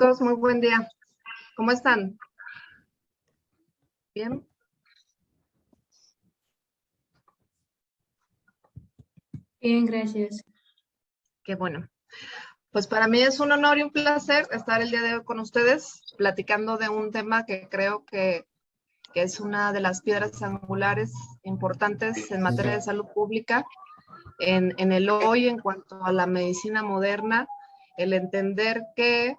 Chicos, muy buen día. ¿Cómo están? ¿Bien? Bien, gracias. Qué bueno. Pues para mí es un honor y un placer estar el día de hoy con ustedes, platicando de un tema que creo que es una de las piedras angulares importantes en materia de salud pública, en el hoy, en cuanto a la medicina moderna, el entender que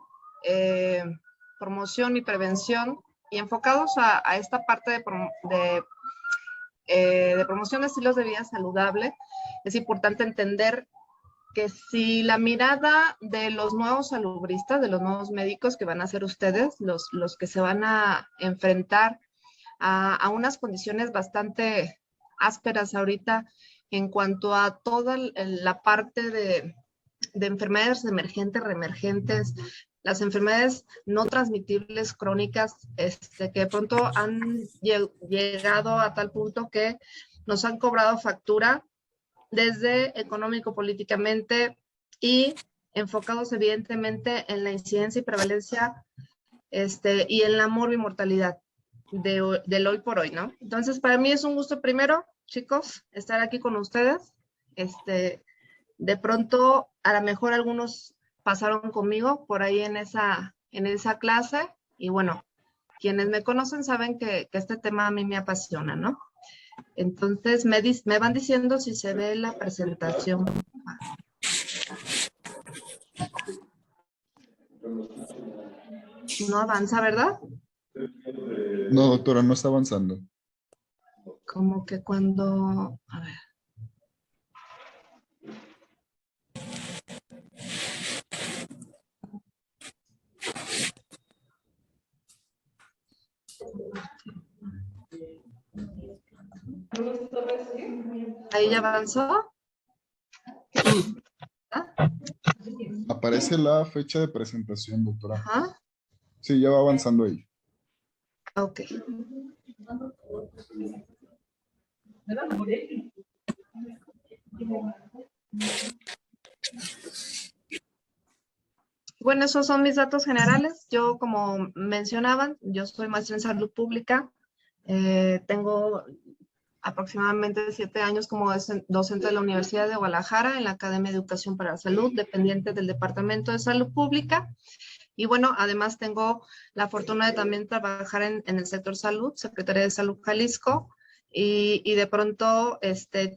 promoción y prevención, y enfocados a esta parte de promoción de estilos de vida saludable, es importante entender que si la mirada de los nuevos salubristas, de los nuevos médicos que van a ser ustedes, los que se van a enfrentar a unas condiciones bastante ásperas ahorita en cuanto a toda la parte de enfermedades emergentes, reemergentes, las enfermedades no transmitibles crónicas, que de pronto han llegado a tal punto que nos han cobrado factura desde económico, políticamente y enfocados evidentemente en la incidencia y prevalencia y en la morbimortalidad del hoy por hoy, ¿no? Entonces, para mí es un gusto primero, chicos, estar aquí con ustedes. De pronto, a lo mejor algunos pasaron conmigo por ahí en esa clase y bueno, quienes me conocen saben que este tema a mí me apasiona, ¿no? Entonces, me van diciendo si se ve la presentación. No avanza, ¿verdad? No, doctora, no está avanzando. Como que cuando... A ver. ¿Ahí ya avanzó? ¿Ah? Aparece la fecha de presentación, doctora. Ajá. Sí, ya va avanzando ahí. Ok. Bueno, esos son mis datos generales. Yo, como mencionaban, yo soy maestra en salud pública. Tengo aproximadamente 7 años como docente de la Universidad de Guadalajara en la Academia de Educación para la Salud, dependiente del Departamento de Salud Pública. Y bueno, además tengo la fortuna de también trabajar en el sector salud, Secretaría de Salud Jalisco, y de pronto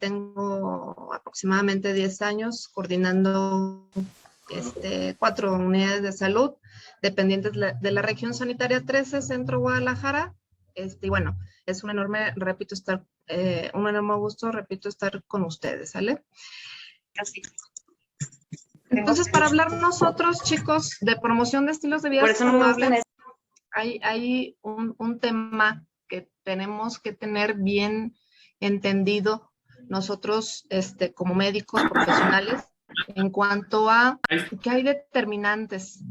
tengo aproximadamente 10 años coordinando 4 unidades de salud dependientes de la región sanitaria 13, Centro Guadalajara. Y bueno, es un enorme, repito, un enorme gusto, repito, estar con ustedes, ¿sale? Así. Entonces, para hablar nosotros, chicos, de promoción de estilos de vida saludables, hay un tema que tenemos que tener bien entendido nosotros como médicos profesionales en cuanto a que hay determinantes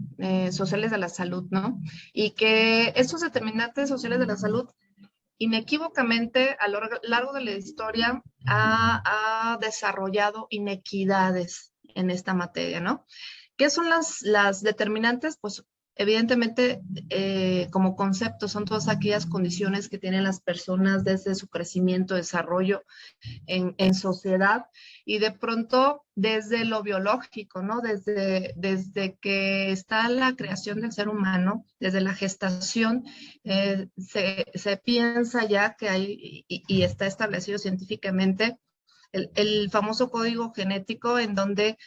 sociales de la salud, ¿no? Y que esos determinantes sociales de la salud inequívocamente a lo largo de la historia ha desarrollado inequidades en esta materia, ¿no? ¿Qué son las determinantes? Pues evidentemente como concepto son todas aquellas condiciones que tienen las personas desde su crecimiento, desarrollo en sociedad y de pronto desde lo biológico, ¿no? Desde que está la creación del ser humano, desde la gestación, se piensa ya que hay y está establecido científicamente el famoso código genético en donde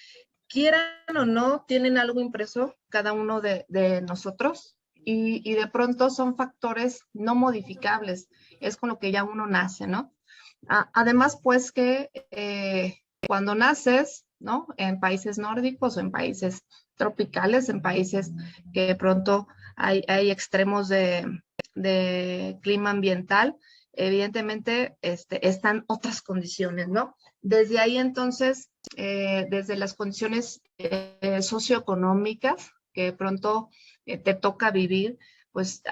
quieran o no, tienen algo impreso cada uno de nosotros y de pronto son factores no modificables, es con lo que ya uno nace, ¿no? Además, pues que cuando naces, ¿no? En países nórdicos o en países tropicales, en países que de pronto hay extremos de clima ambiental, evidentemente están otras condiciones, ¿no? Desde ahí entonces, desde las condiciones socioeconómicas que de pronto te toca vivir, pues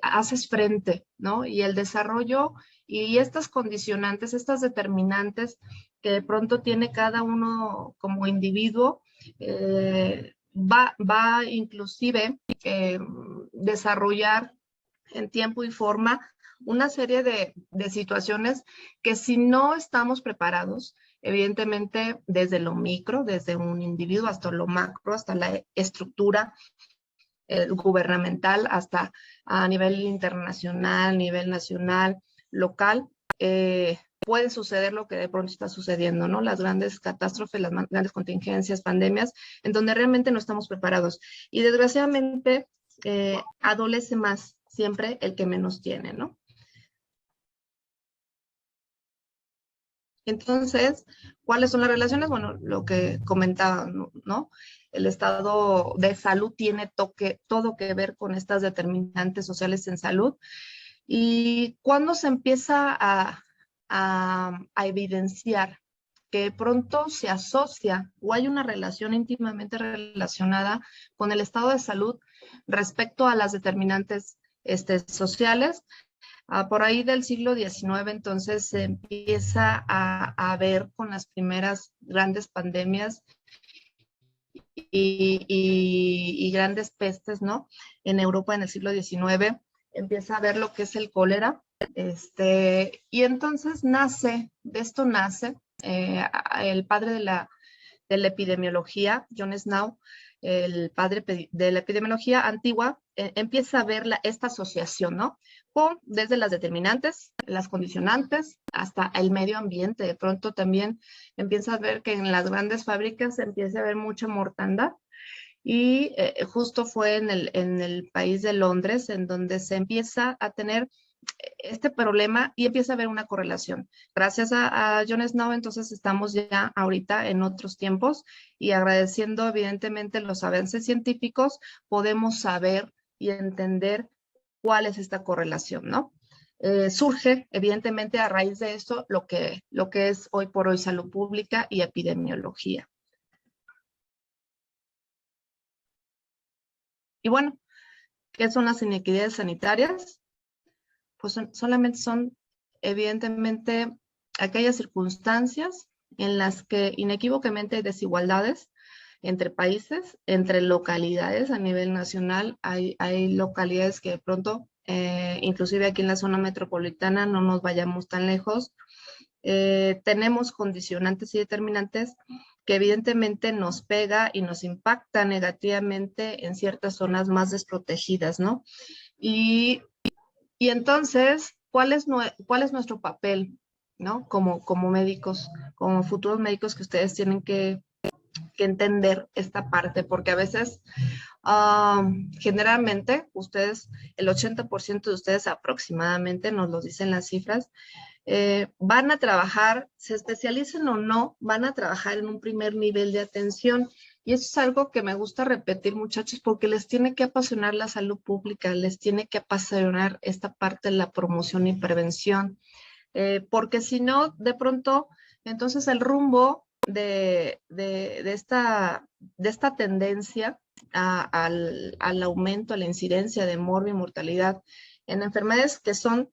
haces frente, ¿no? Y el desarrollo y estas condicionantes, estas determinantes que de pronto tiene cada uno como individuo, va inclusive desarrollar en tiempo y forma una serie de situaciones que si no estamos preparados, evidentemente desde lo micro, desde un individuo hasta lo macro, hasta la estructura gubernamental, hasta a nivel internacional, nivel nacional, local, puede suceder lo que de pronto está sucediendo, ¿no? Las grandes catástrofes, las grandes contingencias, pandemias, en donde realmente no estamos preparados. Y desgraciadamente adolece más siempre el que menos tiene, ¿no? Entonces, ¿cuáles son las relaciones? Bueno, lo que comentaba, ¿no? El estado de salud tiene todo que ver con estas determinantes sociales en salud. Y cuando se empieza a evidenciar que de pronto se asocia o hay una relación íntimamente relacionada con el estado de salud respecto a las determinantes sociales, por ahí del siglo XIX, entonces se empieza a ver con las primeras grandes pandemias y grandes pestes, ¿no? En Europa en el siglo XIX empieza a ver lo que es el cólera, y entonces de esto nace el padre de la epidemiología, John Snow, el padre de la epidemiología antigua, empieza a ver esta asociación, ¿no? Desde las determinantes, las condicionantes, hasta el medio ambiente. De pronto también empieza a ver que en las grandes fábricas empieza a haber mucha mortandad. Y justo fue en el país de Londres en donde se empieza a tener este problema y empieza a haber una correlación. Gracias a John Snow, entonces estamos ya ahorita en otros tiempos y agradeciendo evidentemente los avances científicos, podemos saber y entender cuál es esta correlación, ¿no? Surge evidentemente a raíz de esto lo que es hoy por hoy salud pública y epidemiología. Y bueno, ¿qué son las inequidades sanitarias? Pues solamente son evidentemente aquellas circunstancias en las que inequívocamente hay desigualdades entre países, entre localidades a nivel nacional. Hay localidades que de pronto, inclusive aquí en la zona metropolitana, no nos vayamos tan lejos, tenemos condicionantes y determinantes que evidentemente nos pega y nos impacta negativamente en ciertas zonas más desprotegidas, ¿no? Y entonces, ¿cuál es nuestro papel, ¿no? Como médicos, como futuros médicos, que ustedes tienen que entender esta parte, porque a veces, generalmente, el 80% de ustedes aproximadamente, nos lo dicen las cifras, van a trabajar, se especialicen o no, van a trabajar en un primer nivel de atención. Y eso es algo que me gusta repetir, muchachos, porque les tiene que apasionar la salud pública, les tiene que apasionar esta parte de la promoción y prevención, porque si no, de pronto, entonces el rumbo de esta tendencia al aumento, a la incidencia de morbo y mortalidad en enfermedades que son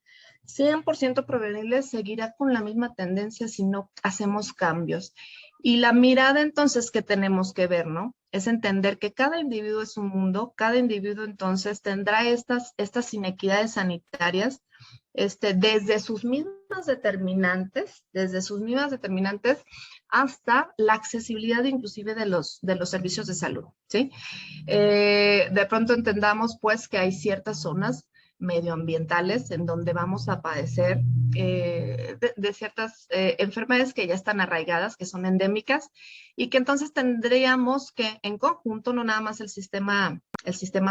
100% prevenibles seguirá con la misma tendencia si no hacemos cambios. Y la mirada entonces que tenemos que ver, ¿no? Es entender que cada individuo es un mundo, cada individuo entonces tendrá estas inequidades sanitarias, desde sus mismas determinantes hasta la accesibilidad inclusive de los servicios de salud, ¿sí? De pronto entendamos pues que hay ciertas zonas medioambientales en donde vamos a padecer de ciertas enfermedades que ya están arraigadas, que son endémicas, y que entonces tendríamos que en conjunto, no nada más el sistema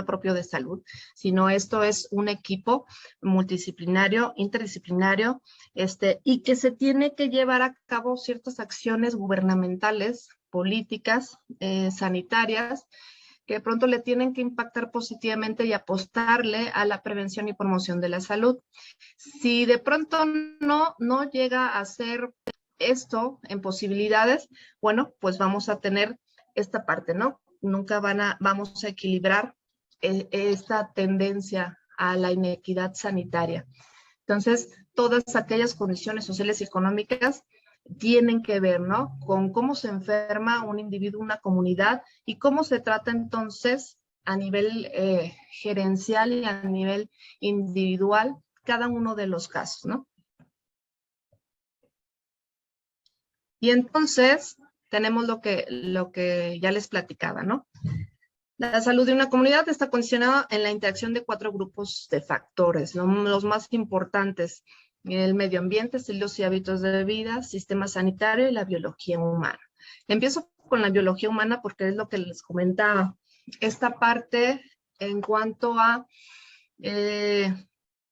propio de salud, sino esto es un equipo multidisciplinario, interdisciplinario, y que se tiene que llevar a cabo ciertas acciones gubernamentales, políticas, sanitarias, que de pronto le tienen que impactar positivamente y apostarle a la prevención y promoción de la salud. Si de pronto no llega a ser esto en posibilidades, bueno, pues vamos a tener esta parte, ¿no? Nunca vamos a equilibrar esta tendencia a la inequidad sanitaria. Entonces, todas aquellas condiciones sociales y económicas tienen que ver, ¿no? Con cómo se enferma un individuo, una comunidad, y cómo se trata entonces a nivel gerencial y a nivel individual cada uno de los casos, ¿no? Y entonces tenemos lo que ya les platicaba, ¿no? La salud de una comunidad está condicionada en la interacción de 4 grupos de factores, ¿no? Los más importantes: el medio ambiente, estilos y hábitos de vida, sistema sanitario y la biología humana. Empiezo con la biología humana porque es lo que les comentaba. Esta parte en cuanto a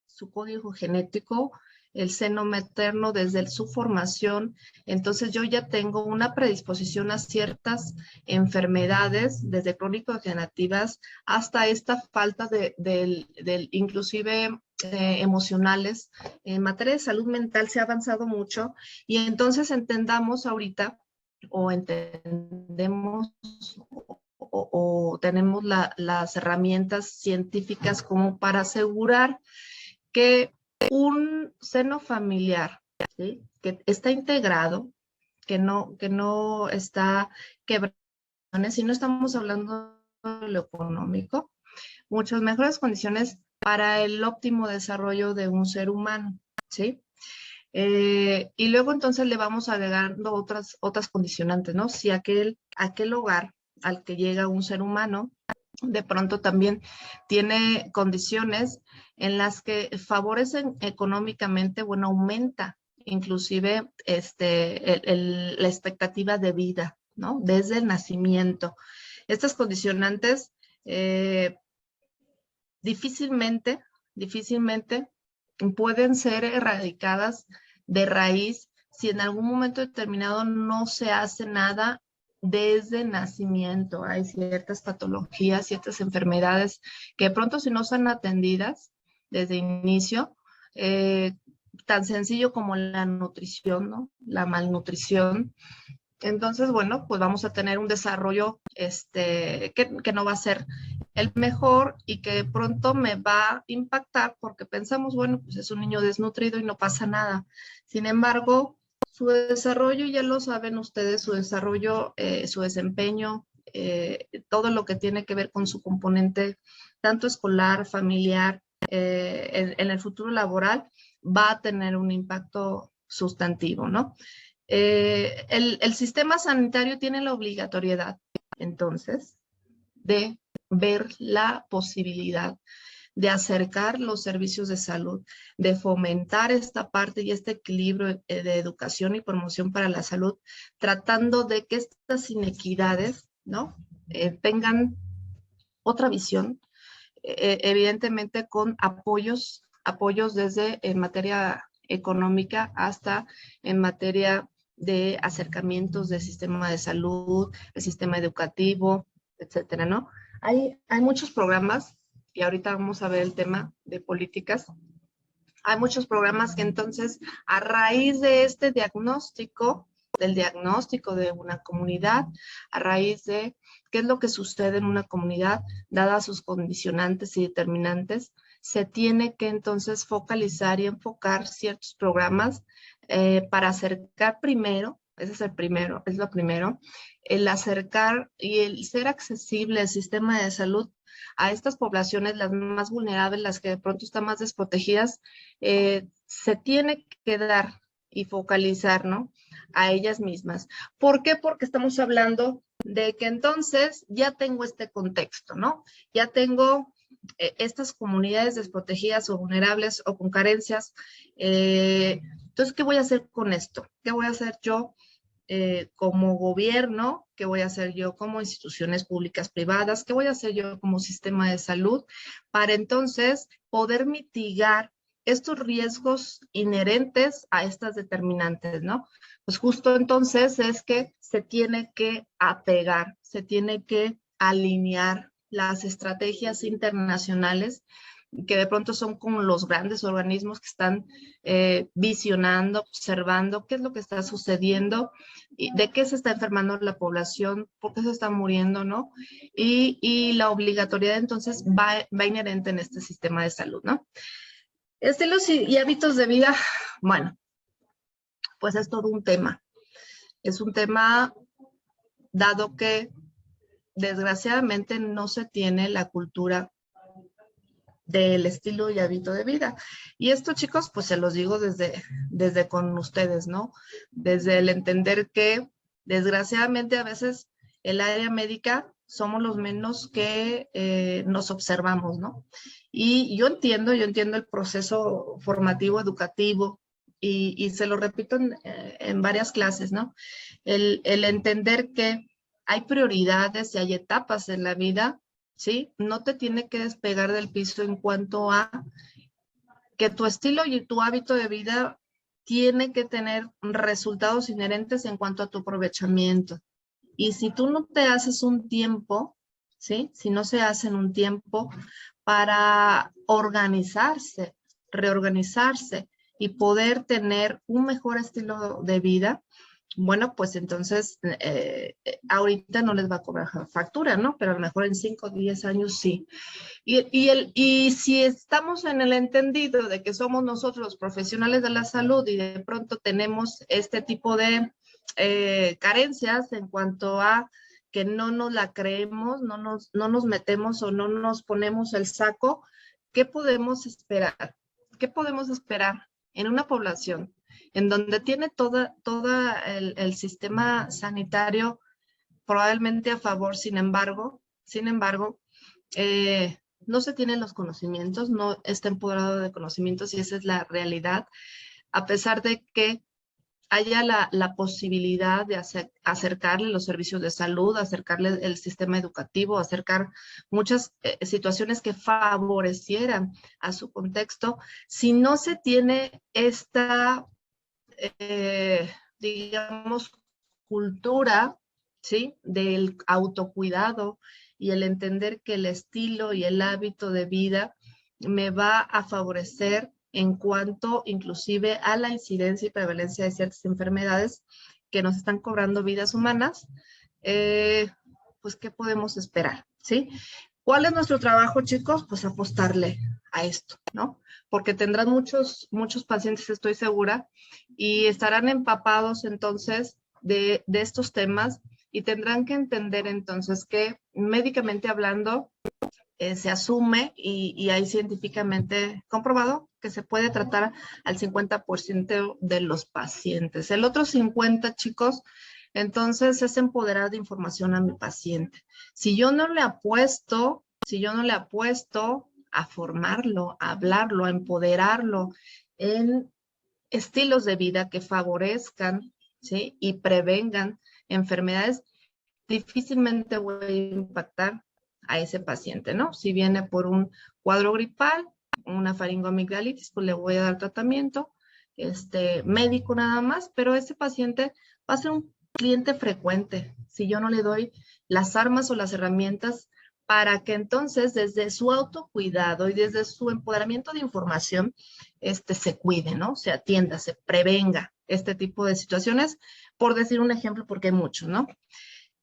su código genético, el seno materno desde su formación, entonces yo ya tengo una predisposición a ciertas enfermedades, desde crónico-degenerativas hasta esta falta inclusive emocionales. En materia de salud mental se ha avanzado mucho y entonces entendamos ahorita o entendemos o tenemos las herramientas científicas como para asegurar que un seno familiar, ¿sí?, que está integrado, que no está quebrado, si no estamos hablando de lo económico, muchas mejores condiciones para el óptimo desarrollo de un ser humano, ¿sí? Y luego entonces le vamos agregando otras condicionantes, ¿no? Si aquel hogar al que llega un ser humano de pronto también tiene condiciones en las que favorecen económicamente, bueno, aumenta inclusive la expectativa de vida, ¿no? Desde el nacimiento. Estas condicionantes difícilmente pueden ser erradicadas de raíz si en algún momento determinado no se hace nada desde nacimiento. Hay ciertas patologías, ciertas enfermedades que de pronto si no son atendidas desde inicio, tan sencillo como la nutrición, ¿no? La malnutrición. Entonces, bueno, pues vamos a tener un desarrollo que no va a ser el mejor y que de pronto me va a impactar porque pensamos, bueno, pues es un niño desnutrido y no pasa nada. Sin embargo, su desarrollo, ya lo saben ustedes, su desarrollo, su desempeño, todo lo que tiene que ver con su componente, tanto escolar, familiar, en el futuro laboral, va a tener un impacto sustantivo, ¿no? El sistema sanitario tiene la obligatoriedad, entonces, de ver la posibilidad de acercar los servicios de salud, de fomentar esta parte y este equilibrio de educación y promoción para la salud, tratando de que estas inequidades, ¿no?, tengan otra visión, evidentemente con apoyos desde en materia económica hasta en materia de acercamientos del sistema de salud, el sistema educativo, etcétera, ¿no? Hay muchos programas, y ahorita vamos a ver el tema de políticas. Hay muchos programas que entonces, a raíz de este diagnóstico, del diagnóstico de una comunidad, a raíz de qué es lo que sucede en una comunidad, dadas sus condicionantes y determinantes, se tiene que entonces focalizar y enfocar ciertos programas para acercar primero, ese es el primero, es lo primero, el acercar y el ser accesible al sistema de salud a estas poblaciones, las más vulnerables, las que de pronto están más desprotegidas, se tiene que dar y focalizar, ¿no?, a ellas mismas. ¿Por qué? Porque estamos hablando de que entonces ya tengo este contexto, ¿no? Ya tengo estas comunidades desprotegidas o vulnerables o con carencias. Entonces, ¿qué voy a hacer con esto? ¿Qué voy a hacer yo como gobierno? ¿Qué voy a hacer yo como instituciones públicas privadas? ¿Qué voy a hacer yo como sistema de salud para entonces poder mitigar estos riesgos inherentes a estas determinantes, ¿no? Pues justo entonces es que se tiene que apegar, se tiene que alinear las estrategias internacionales que de pronto son como los grandes organismos que están visionando, observando qué es lo que está sucediendo, de qué se está enfermando la población, por qué se está muriendo, ¿no? Y la obligatoriedad entonces va inherente en este sistema de salud, ¿no? Estilos y hábitos de vida, bueno, pues es todo un tema. Es un tema dado que desgraciadamente no se tiene la cultura del estilo y hábito de vida. Y esto, chicos, pues se los digo desde con ustedes, ¿no? Desde el entender que desgraciadamente a veces el área médica somos los menos que nos observamos, ¿no? Y yo entiendo el proceso formativo, educativo, y se lo repito en varias clases, ¿no? El entender que hay prioridades y hay etapas en la vida, ¿sí? No te tiene que despegar del piso en cuanto a que tu estilo y tu hábito de vida tiene que tener resultados inherentes en cuanto a tu aprovechamiento. Y si tú no te haces un tiempo, ¿sí? Si no se hacen un tiempo para organizarse, reorganizarse y poder tener un mejor estilo de vida, bueno, pues entonces ahorita no les va a cobrar factura, ¿no? Pero a lo mejor en 5 o 10 años sí. Y si estamos en el entendido de que somos nosotros los profesionales de la salud y de pronto tenemos este tipo de carencias en cuanto a que no nos la creemos, no nos metemos o no nos ponemos el saco, ¿qué podemos esperar? ¿Qué podemos esperar en una población en donde tiene todo el sistema sanitario probablemente a favor, sin embargo, no se tienen los conocimientos, no está empoderado de conocimientos y esa es la realidad, a pesar de que haya la posibilidad de acercarle los servicios de salud, acercarle el sistema educativo, acercar muchas situaciones que favorecieran a su contexto, si no se tiene esta, digamos, cultura, ¿sí? Del autocuidado y el entender que el estilo y el hábito de vida me va a favorecer en cuanto inclusive a la incidencia y prevalencia de ciertas enfermedades que nos están cobrando vidas humanas, pues ¿qué podemos esperar? ¿Sí? ¿Cuál es nuestro trabajo, chicos? Pues apostarle a esto, ¿no? Porque tendrán muchos pacientes, estoy segura, y estarán empapados entonces de estos temas y tendrán que entender entonces que médicamente hablando se asume y hay científicamente comprobado que se puede tratar al 50% de los pacientes. El otro 50%, chicos, entonces es empoderar de información a mi paciente. Si yo no le apuesto a formarlo, a hablarlo, a empoderarlo en estilos de vida que favorezcan, ¿sí? Y prevengan enfermedades, difícilmente voy a impactar a ese paciente, ¿no? Si viene por un cuadro gripal, una faringoamigdalitis, pues le voy a dar tratamiento médico nada más, pero ese paciente va a ser un cliente frecuente si yo no le doy las armas o las herramientas para que entonces desde su autocuidado y desde su empoderamiento de información se cuide, ¿no? Se atienda, se prevenga este tipo de situaciones, por decir un ejemplo, porque hay muchos, ¿no?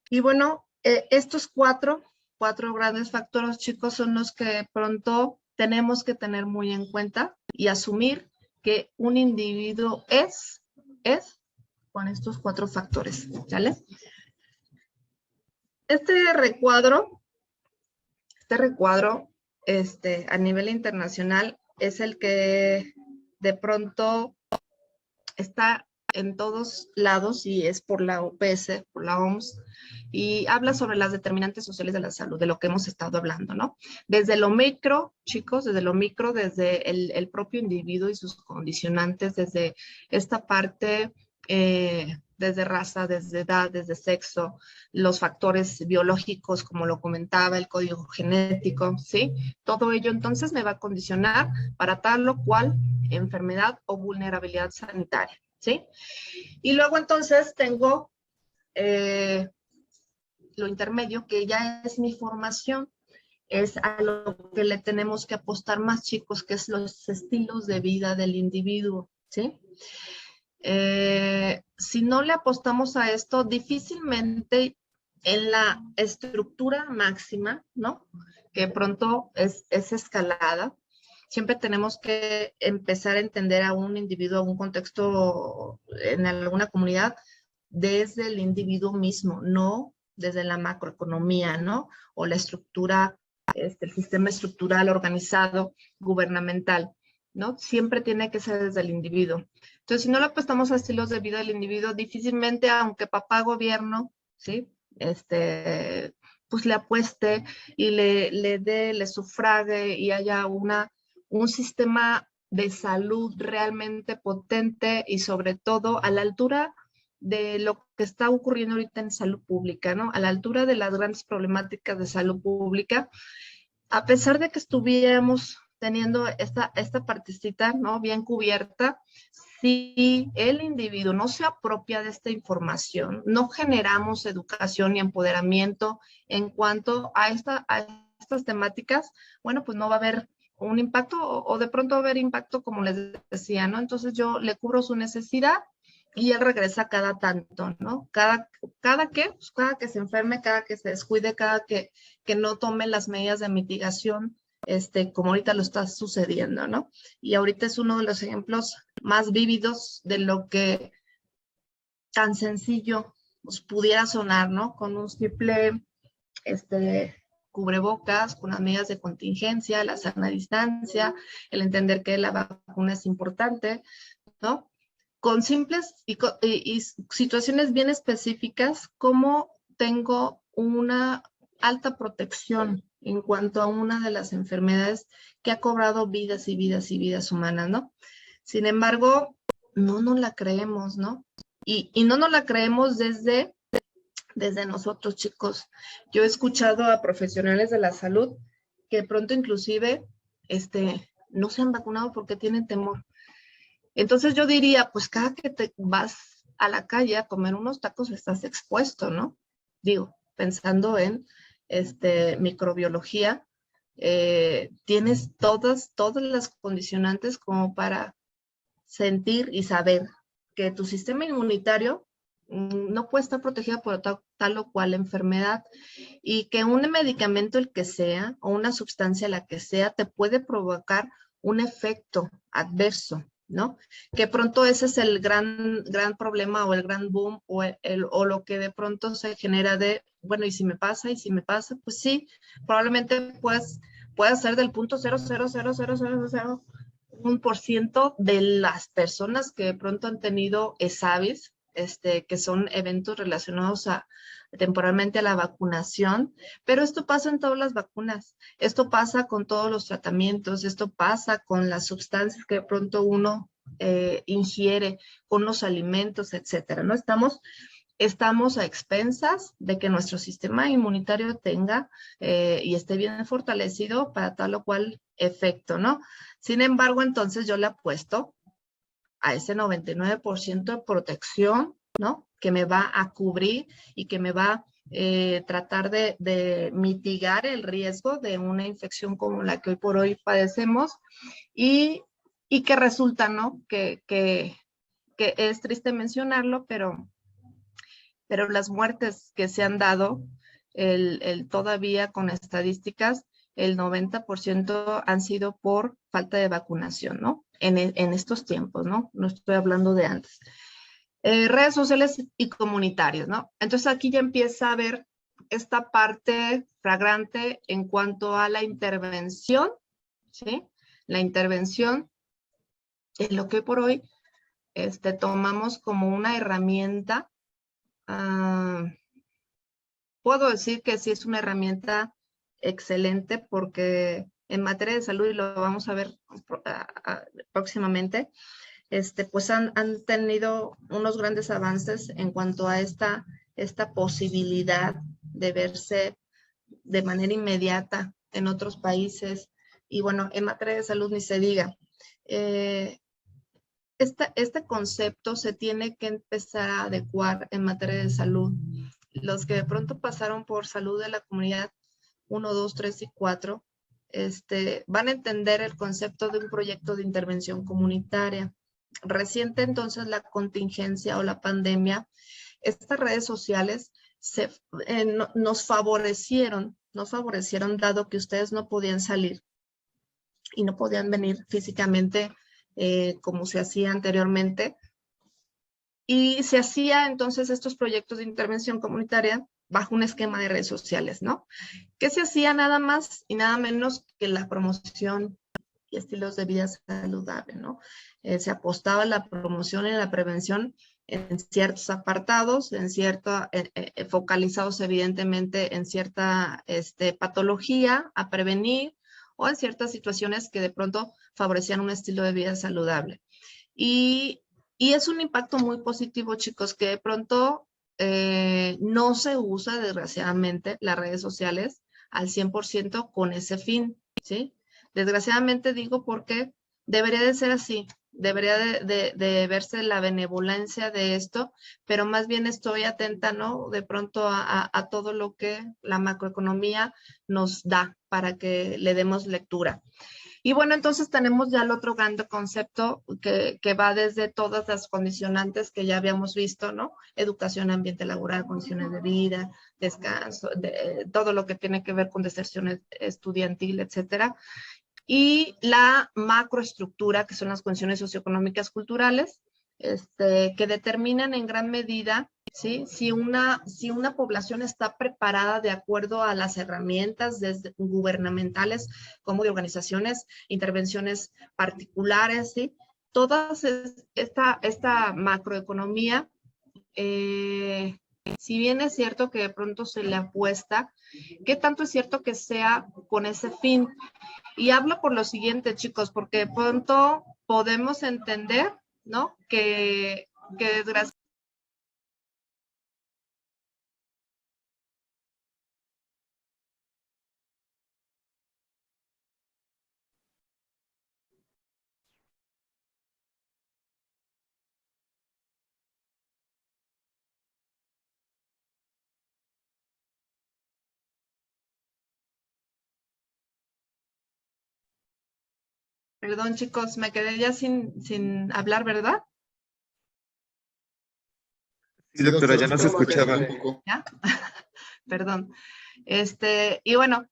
Y bueno, estos cuatro grandes factores, chicos, son los que pronto tenemos que tener muy en cuenta y asumir que un individuo es con estos 4 factores, ¿sale? Este recuadro, a nivel internacional es el que de pronto está en todos lados y es por la OPS, por la OMS, y habla sobre las determinantes sociales de la salud, de lo que hemos estado hablando, ¿no? Desde lo micro, chicos, desde el propio individuo y sus condicionantes, desde esta parte, desde raza, desde edad, desde sexo, los factores biológicos, como lo comentaba, el código genético, ¿sí? Todo ello entonces me va a condicionar para tal o cual enfermedad o vulnerabilidad sanitaria, ¿sí? Y luego entonces tengo lo intermedio, que ya es mi formación, es a lo que le tenemos que apostar más, chicos, que es los estilos de vida del individuo, ¿sí? Si no le apostamos a esto, difícilmente en la estructura máxima, ¿no? Que pronto es escalada, siempre tenemos que empezar a entender a un individuo, a un contexto en alguna comunidad, desde el individuo mismo, no desde la macroeconomía, ¿no? O la estructura, el sistema estructural organizado, gubernamental, ¿no? Siempre tiene que ser desde el individuo. Entonces, si no le apostamos a estilos de vida del individuo, difícilmente, aunque papá gobierno, ¿sí? Pues le apueste y le sufrague y haya un sistema de salud realmente potente y sobre todo a la altura de lo que está ocurriendo ahorita en salud pública, ¿no? A la altura de las grandes problemáticas de salud pública, a pesar de que estuviéramos teniendo esta partecita, ¿no? Bien cubierta, si el individuo no se apropia de esta información, no generamos educación y empoderamiento en cuanto a estas temáticas, bueno, pues no va a haber un impacto o de pronto va a haber impacto, como les decía, ¿no? Entonces yo le cubro su necesidad y él regresa cada tanto, ¿no? Cada que se enferme, cada que se descuide, cada que no tome las medidas de mitigación, como ahorita lo está sucediendo, ¿no? Y ahorita es uno de los ejemplos más vívidos de lo que tan sencillo pues, pudiera sonar, ¿no? Con un simple cubrebocas, con las medidas de contingencia, la sana distancia, el entender que la vacuna es importante, ¿no? Con simples y situaciones bien específicas, como tengo una alta protección en cuanto a una de las enfermedades que ha cobrado vidas y vidas y vidas humanas, ¿no? Sin embargo, no nos la creemos, ¿no? Y no nos la creemos desde nosotros, chicos. Yo he escuchado a profesionales de la salud que de pronto inclusive no se han vacunado porque tienen temor. Entonces yo diría, pues cada que te vas a la calle a comer unos tacos estás expuesto, ¿no? Digo, pensando en microbiología, tienes todas las condicionantes como para sentir y saber que tu sistema inmunitario no puede estar protegido por tal o cual enfermedad y que un medicamento, el que sea, o una sustancia, la que sea, te puede provocar un efecto adverso, ¿no? Que pronto ese es el gran problema o el gran boom o lo que de pronto se genera de, bueno, ¿y si me pasa? Pues sí, probablemente pueda ser del 0.0000001% de las personas que de pronto han tenido ESAVIS, que son eventos relacionados temporalmente a la vacunación, pero esto pasa en todas las vacunas, esto pasa con todos los tratamientos, esto pasa con las sustancias que de pronto uno ingiere, con los alimentos, etcétera, ¿no? Estamos a expensas de que nuestro sistema inmunitario tenga y esté bien fortalecido para tal o cual efecto, ¿no? Sin embargo, entonces yo le apuesto a ese 99% de protección, ¿no? Que me va a cubrir y que me va a tratar de mitigar el riesgo de una infección como la que hoy por hoy padecemos y que resulta, ¿no? Que es triste mencionarlo, pero las muertes que se han dado, todavía con estadísticas, el 90% han sido por falta de vacunación, ¿no? En estos tiempos, ¿no? No estoy hablando de antes. Redes sociales y comunitarios, ¿no? Entonces aquí ya empieza a haber esta parte flagrante en cuanto a la intervención, ¿sí? La intervención en lo que por hoy tomamos como una herramienta. Puedo decir que sí es una herramienta excelente porque en materia de salud, y lo vamos a ver próximamente, pues han tenido unos grandes avances en cuanto a esta posibilidad de verse de manera inmediata en otros países. Y bueno, en materia de salud ni se diga. Este concepto se tiene que empezar a adecuar en materia de salud. Los que de pronto pasaron por salud de la comunidad 1, 2, 3 y 4, van a entender el concepto de un proyecto de intervención comunitaria. Reciente entonces la contingencia o la pandemia, estas redes sociales nos favorecieron dado que ustedes no podían salir y no podían venir físicamente como se hacía anteriormente. Y se hacía entonces estos proyectos de intervención comunitaria bajo un esquema de redes sociales, ¿no? Que se hacía nada más y nada menos que la promoción y estilos de vida saludable, ¿no? Se apostaba a la promoción y la prevención en ciertos apartados, focalizados evidentemente en cierta patología a prevenir o en ciertas situaciones que de pronto favorecían un estilo de vida saludable. Y es un impacto muy positivo, chicos, que de pronto no se usa, desgraciadamente, las redes sociales al 100% con ese fin, ¿sí? Desgraciadamente digo porque debería de ser así, debería de verse la benevolencia de esto, pero más bien estoy atenta, ¿no? De pronto a todo lo que la macroeconomía nos da para que le demos lectura. Y bueno, entonces tenemos ya el otro gran concepto que va desde todas las condicionantes que ya habíamos visto, ¿no? Educación, ambiente laboral, condiciones de vida, descanso, todo lo que tiene que ver con deserción estudiantil, etcétera. Y la macroestructura, que son las condiciones socioeconómicas culturales, que determinan en gran medida, ¿sí? si una población está preparada de acuerdo a las herramientas desde gubernamentales como de organizaciones, intervenciones particulares, ¿sí? Toda esta macroeconomía, si bien es cierto que de pronto se le apuesta, ¿qué tanto es cierto que sea con ese fin? Y hablo por lo siguiente, chicos, porque de pronto podemos entender, ¿no? Que desgraciadamente perdón, chicos, me quedé ya sin hablar, ¿verdad? Sí, Sí, doctora, doctora, ya se no se estaba cortando escuchaba. un poco. ¿Ya? Perdón. Y bueno,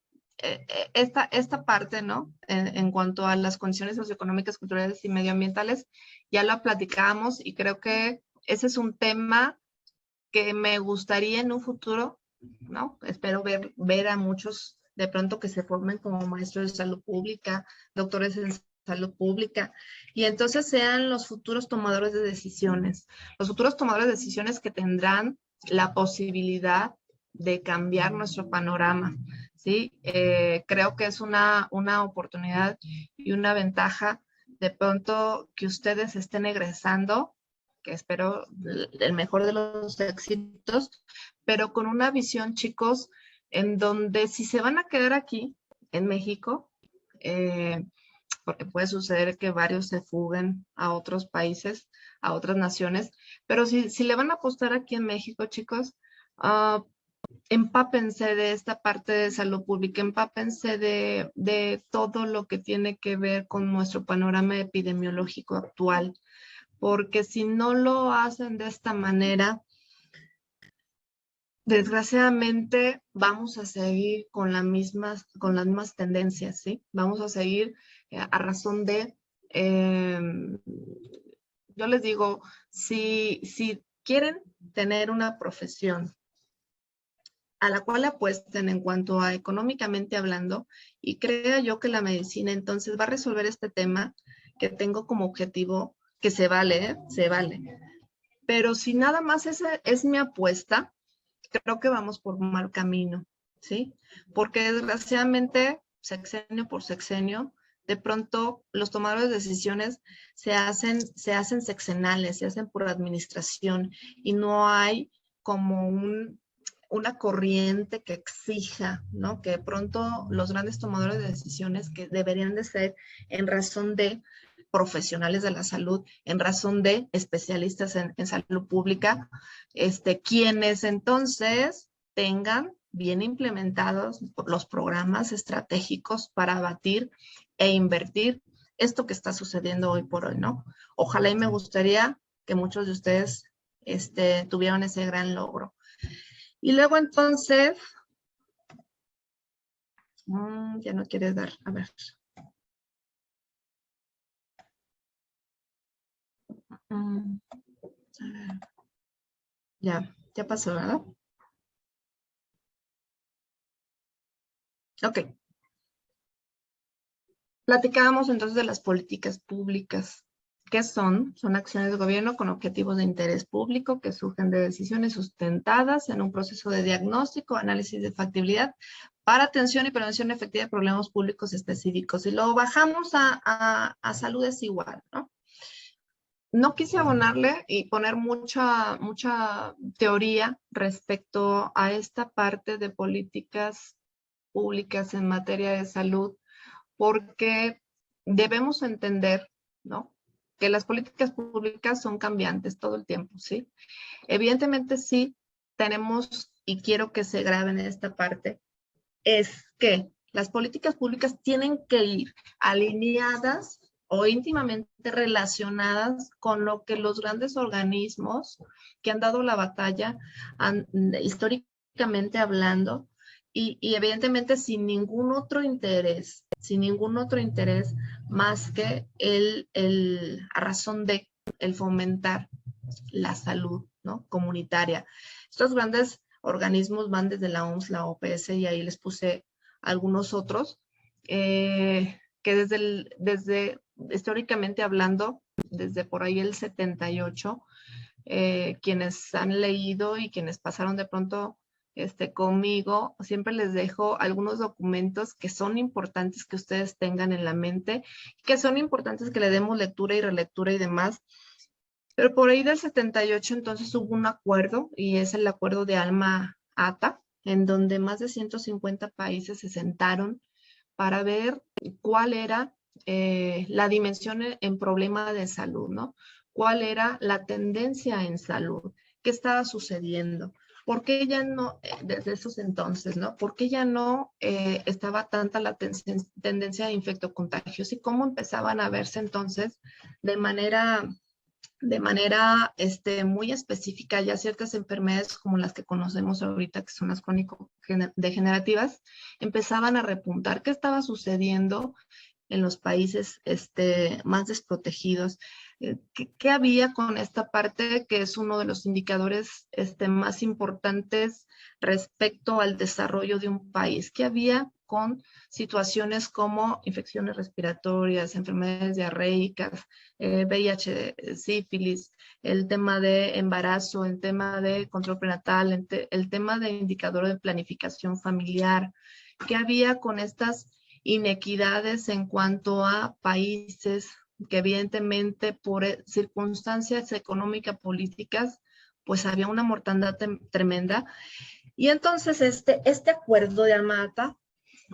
esta parte, ¿no? En cuanto a las condiciones socioeconómicas, culturales y medioambientales, ya la platicábamos y creo que ese es un tema que me gustaría en un futuro, ¿no? Espero ver a muchos de pronto que se formen como maestros de salud pública, doctores en salud pública, y entonces sean los futuros tomadores de decisiones, los futuros tomadores de decisiones que tendrán la posibilidad de cambiar nuestro panorama, ¿sí? Creo que es una oportunidad y una ventaja de pronto que ustedes estén egresando, que espero el mejor de los éxitos, pero con una visión, chicos, en donde si se van a quedar aquí, en México, porque puede suceder que varios se fuguen a otros países, a otras naciones, pero si le van a apostar aquí en México, chicos, empápense de esta parte de salud pública, empápense de todo lo que tiene que ver con nuestro panorama epidemiológico actual, porque si no lo hacen de esta manera, desgraciadamente vamos a seguir con las mismas tendencias, ¿sí? Vamos a seguir a razón de, yo les digo, si quieren tener una profesión a la cual apuesten en cuanto a económicamente hablando, y crea yo que la medicina entonces va a resolver este tema que tengo como objetivo, que se vale, se vale. Pero si nada más esa es mi apuesta, creo que vamos por un mal camino, ¿sí? Porque desgraciadamente, sexenio por sexenio, de pronto los tomadores de decisiones se hacen sexenales, se hacen por administración y no hay como una corriente que exija, ¿no? Que de pronto los grandes tomadores de decisiones que deberían de ser en razón de profesionales de la salud, en razón de especialistas en salud pública, quienes entonces tengan bien implementados los programas estratégicos para abatir e invertir esto que está sucediendo hoy por hoy, ¿no? Ojalá y me gustaría que muchos de ustedes tuvieran ese gran logro. Y luego entonces, ya no quieres dar, a ver. Mm, a ver. Ya pasó, ¿verdad? Ok. Platicábamos entonces de las políticas públicas. ¿Qué son? Son acciones de gobierno con objetivos de interés público que surgen de decisiones sustentadas en un proceso de diagnóstico, análisis de factibilidad para atención y prevención efectiva de problemas públicos específicos. Y lo bajamos a salud es igual, ¿no? No quise abonarle y poner mucha teoría respecto a esta parte de políticas públicas en materia de salud, porque debemos entender, ¿no?, que las políticas públicas son cambiantes todo el tiempo, ¿sí? Evidentemente sí tenemos, y quiero que se grabe en esta parte, es que las políticas públicas tienen que ir alineadas o íntimamente relacionadas con lo que los grandes organismos que han dado la batalla históricamente hablando y evidentemente sin ningún otro interés más que a razón de el fomentar la salud, ¿no?, comunitaria. Estos grandes organismos van desde la OMS, la OPS, y ahí les puse algunos otros, que desde históricamente hablando, desde por ahí el 78, quienes han leído y quienes pasaron de pronto conmigo, siempre les dejo algunos documentos que son importantes que ustedes tengan en la mente, que son importantes que le demos lectura y relectura y demás. Pero por ahí del 78 entonces hubo un acuerdo, y es el acuerdo de Alma-Ata, en donde más de 150 países se sentaron para ver cuál era la dimensión en problema de salud, ¿no? ¿Cuál era la tendencia en salud? ¿Qué estaba sucediendo? ¿Por qué ya no, desde esos entonces, ¿no? ¿Por qué ya no estaba tanta la tendencia de infectocontagios? ¿Y cómo empezaban a verse entonces de manera muy específica ya ciertas enfermedades como las que conocemos ahorita, que son las crónico-degenerativas, empezaban a repuntar? ¿Qué estaba sucediendo en los países más desprotegidos? ¿Qué había con esta parte que es uno de los indicadores más importantes respecto al desarrollo de un país? ¿Qué había con situaciones como infecciones respiratorias, enfermedades diarreicas, VIH, sífilis, el tema de embarazo, el tema de control prenatal, el tema de indicador de planificación familiar? ¿Qué había con estas inequidades en cuanto a países que evidentemente por circunstancias económicas, políticas, pues había una mortandad tremenda? Y entonces este acuerdo de Alma-Ata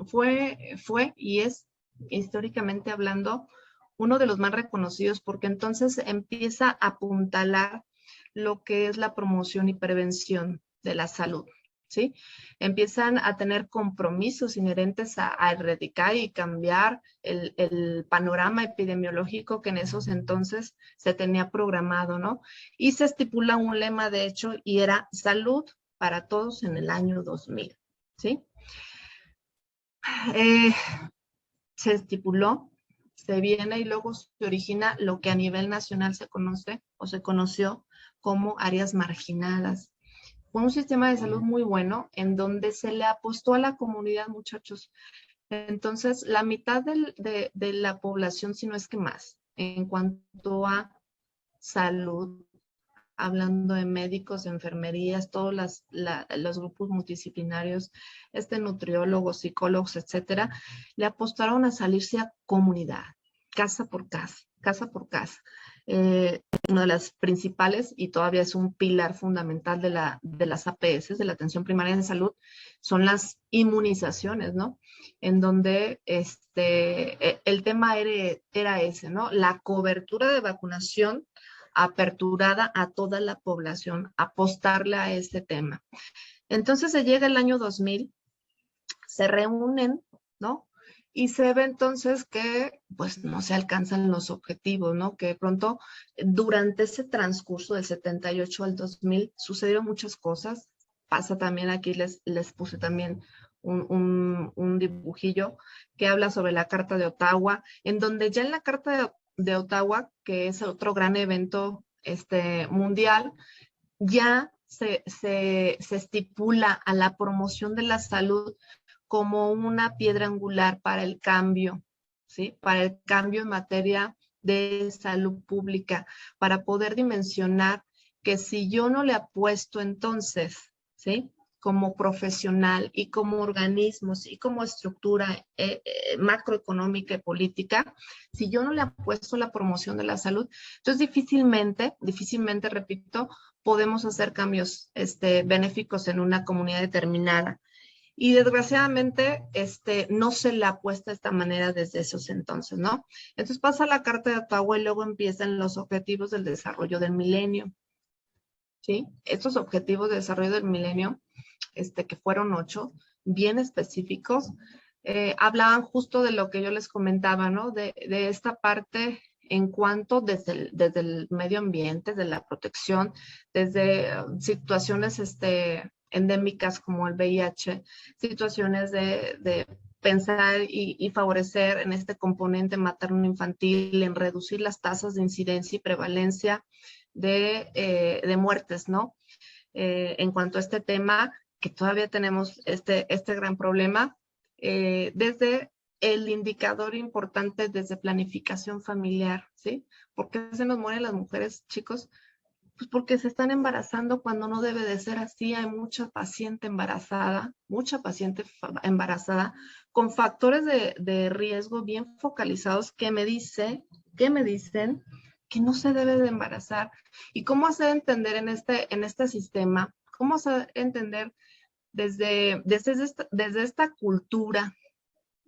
fue y es, históricamente hablando, uno de los más reconocidos, porque entonces empieza a apuntalar lo que es la promoción y prevención de la salud, ¿sí? Empiezan a tener compromisos inherentes a erradicar y cambiar el panorama epidemiológico que en esos entonces se tenía programado, ¿no? Y se estipula un lema, de hecho, y era salud para todos en el año 2000, ¿sí? Se estipuló, se viene y luego se origina lo que a nivel nacional se conoce o se conoció como áreas marginadas. Fue un sistema de salud muy bueno en donde se le apostó a la comunidad, muchachos. Entonces, la mitad de la población, si no es que más, en cuanto a salud, hablando de médicos, de enfermerías, todos los grupos multidisciplinarios, nutriólogos, psicólogos, etcétera, le apostaron a salirse a comunidad, casa por casa, casa por casa. Una de las principales, y todavía es un pilar fundamental de las APS, de la atención primaria de salud, son las inmunizaciones, ¿no? En donde el tema era ese, ¿no? La cobertura de vacunación aperturada a toda la población, apostarle a este tema. Entonces se llega el año 2000, se reúnen, ¿no? Y se ve entonces que pues no se alcanzan los objetivos, ¿no? Que de pronto durante ese transcurso del 78 al 2000 sucedieron muchas cosas. Pasa también aquí, les puse también un dibujillo que habla sobre la Carta de Ottawa, en donde ya en la Carta de Ottawa, que es otro gran evento mundial, ya se estipula a la promoción de la salud como una piedra angular para el cambio, ¿sí? Para el cambio en materia de salud pública, para poder dimensionar que si yo no le apuesto entonces, ¿sí? Como profesional y como organismos y como estructura macroeconómica y política, si yo no le apuesto a la promoción de la salud, entonces difícilmente, repito, podemos hacer cambios benéficos en una comunidad determinada. Y desgraciadamente no se le apuesta de esta manera desde esos entonces, ¿no? Entonces pasa la Carta de Ottawa y luego empiezan los objetivos del desarrollo del milenio, ¿sí? Estos objetivos de desarrollo del milenio, que fueron 8, bien específicos, hablaban justo de lo que yo les comentaba, ¿no? De esta parte en cuanto desde el medio ambiente, de la protección, desde situaciones endémicas como el VIH, situaciones de pensar y favorecer en este componente materno-infantil, en reducir las tasas de incidencia y prevalencia de muertes, ¿no? En cuanto a este tema, que todavía tenemos este gran problema, desde el indicador importante desde planificación familiar, ¿sí? ¿Por qué se nos mueren las mujeres, chicos? Pues porque se están embarazando cuando no debe de ser así. Hay mucha paciente embarazada con factores de riesgo bien focalizados que me dicen que no se debe de embarazar. ¿Y cómo hacer entender en este sistema? ¿Cómo hacer entender desde esta cultura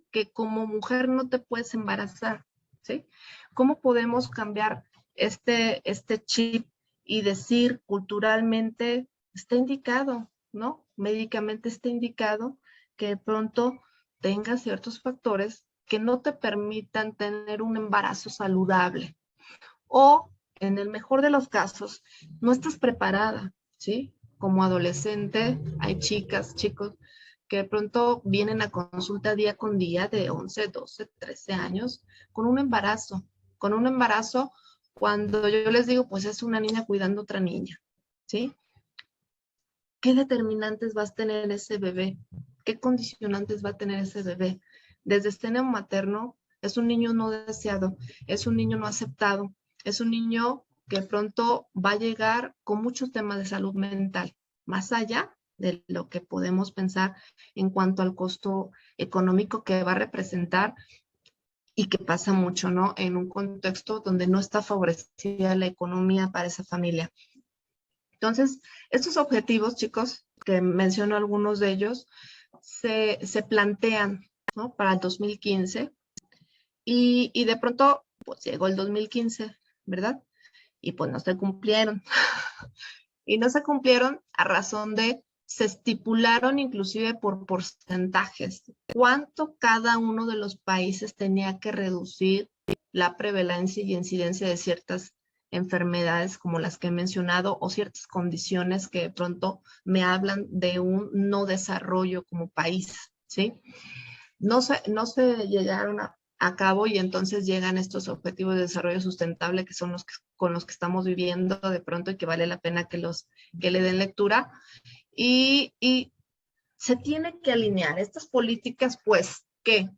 que como mujer no te puedes embarazar? ¿Sí? ¿Cómo podemos cambiar este chip y decir culturalmente está indicado, ¿no? Médicamente está indicado que de pronto tengas ciertos factores que no te permitan tener un embarazo saludable? O, en el mejor de los casos, no estás preparada, ¿sí? Como adolescente, hay chicas, chicos, que de pronto vienen a consulta día con día de 11, 12, 13 años con un embarazo cuando yo les digo, pues es una niña cuidando a otra niña, ¿sí? ¿Qué determinantes vas a tener ese bebé? ¿Qué condicionantes va a tener ese bebé? Desde seno materno, es un niño no deseado, es un niño no aceptado, es un niño que pronto va a llegar con muchos temas de salud mental, más allá de lo que podemos pensar en cuanto al costo económico que va a representar y que pasa mucho, ¿no? En un contexto donde no está favorecida la economía para esa familia. Entonces, estos objetivos, chicos, que menciono algunos de ellos, se plantean, ¿no? Para el 2015 y de pronto, pues llegó el 2015, ¿verdad? Y pues no se cumplieron. Y no se cumplieron a razón de, se estipularon inclusive por porcentajes, cuánto cada uno de los países tenía que reducir la prevalencia y incidencia de ciertas enfermedades como las que he mencionado o ciertas condiciones que de pronto me hablan de un no desarrollo como país, ¿sí? No se llegaron a cabo y entonces llegan estos objetivos de desarrollo sustentable que son con los que estamos viviendo de pronto y que vale la pena que le den lectura. Y se tiene que alinear estas políticas, pues, que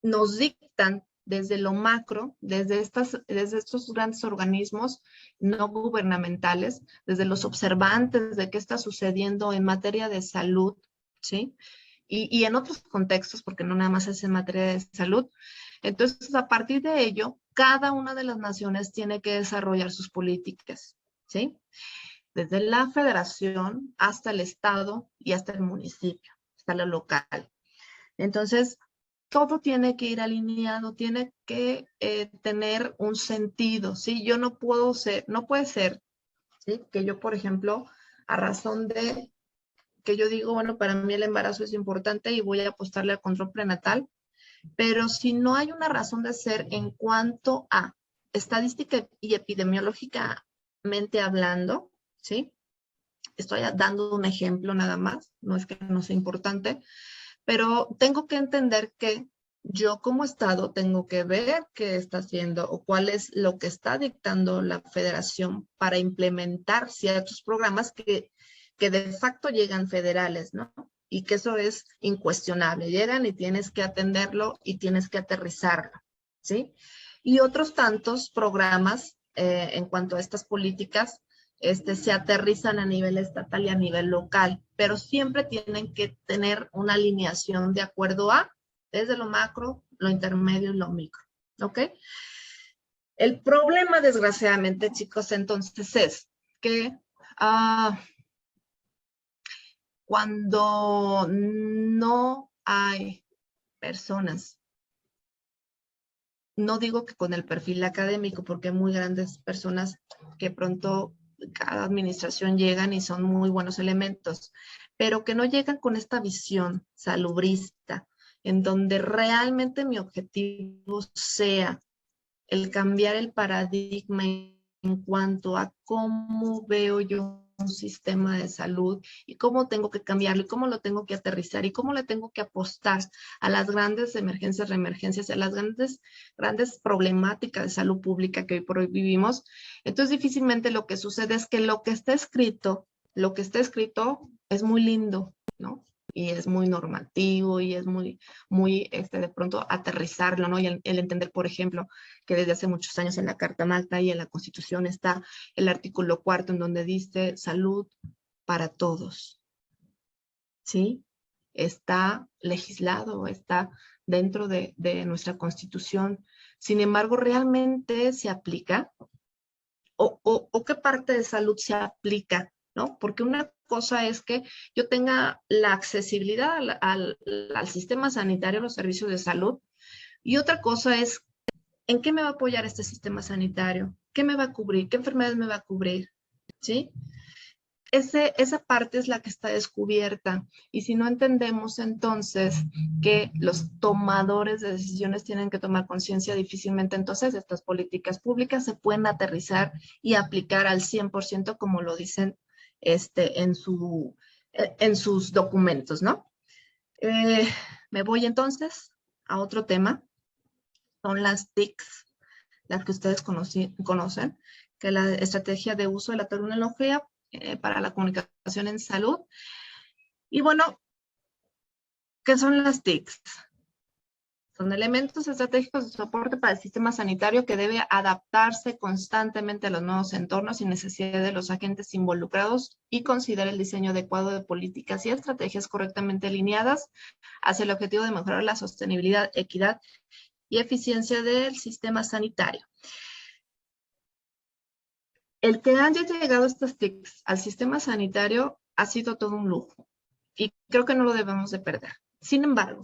nos dictan desde lo macro, desde estos grandes organismos no gubernamentales, desde los observantes de qué está sucediendo en materia de salud, ¿sí? Y en otros contextos, porque no nada más es en materia de salud. Entonces, a partir de ello, cada una de las naciones tiene que desarrollar sus políticas, ¿sí? Desde la federación hasta el estado y hasta el municipio, hasta lo local. Entonces, todo tiene que ir alineado, tiene que tener un sentido, ¿sí? Yo no puede ser, ¿sí? Que yo, por ejemplo, a razón de que yo digo, bueno, para mí el embarazo es importante y voy a apostarle al control prenatal, pero si no hay una razón de ser en cuanto a estadística y epidemiológicamente hablando, ¿sí? Estoy dando un ejemplo nada más, no es que no sea importante, pero tengo que entender que yo como Estado tengo que ver qué está haciendo o cuál es lo que está dictando la federación para implementar ciertos programas que de facto llegan federales, ¿no? Y que eso es incuestionable. Llegan y tienes que atenderlo y tienes que aterrizarlo, ¿sí? Y otros tantos programas en cuanto a estas políticas se aterrizan a nivel estatal y a nivel local, pero siempre tienen que tener una alineación de acuerdo a desde lo macro, lo intermedio y lo micro, ¿ok? El problema, desgraciadamente, chicos, entonces es que cuando no hay personas, no digo que con el perfil académico, porque hay muy grandes personas que pronto cada administración llegan y son muy buenos elementos, pero que no llegan con esta visión salubrista, en donde realmente mi objetivo sea el cambiar el paradigma en cuanto a cómo veo yo un sistema de salud y cómo tengo que cambiarlo y cómo lo tengo que aterrizar y cómo le tengo que apostar a las grandes emergencias, reemergencias, a las grandes problemáticas de salud pública que hoy por hoy vivimos. Entonces difícilmente lo que sucede es que lo que está escrito es muy lindo, ¿no? Y es muy normativo y es muy de pronto aterrizarlo, ¿no? Y el entender, por ejemplo, que desde hace muchos años en la Carta Magna y en la Constitución está el artículo 4 en donde dice salud para todos, ¿sí? Está legislado, está dentro de nuestra Constitución. Sin embargo, ¿realmente se aplica? ¿O qué parte de salud se aplica? ¿No? Porque una cosa es que yo tenga la accesibilidad al sistema sanitario, a los servicios de salud, y otra cosa es ¿en qué me va a apoyar este sistema sanitario? ¿Qué me va a cubrir? ¿Qué enfermedades me va a cubrir? ¿Sí? Esa parte es la que está descubierta. Y si no entendemos entonces que los tomadores de decisiones tienen que tomar conciencia, difícilmente entonces estas políticas públicas se pueden aterrizar y aplicar al 100% como lo dicen en sus documentos, ¿no? Me voy entonces a otro tema. Son las TICs, las que ustedes conocen, que es la estrategia de uso de la tecnología para la comunicación en salud. Y bueno, ¿qué son las TICs? Son elementos estratégicos de soporte para el sistema sanitario que debe adaptarse constantemente a los nuevos entornos y necesidades de los agentes involucrados y considera el diseño adecuado de políticas y estrategias correctamente alineadas hacia el objetivo de mejorar la sostenibilidad, equidad y eficiencia del sistema sanitario. El que hayan llegado estas TICs al sistema sanitario ha sido todo un lujo y creo que no lo debemos de perder. Sin embargo,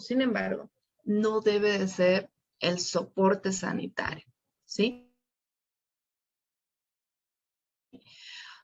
no debe de ser el soporte sanitario, ¿sí?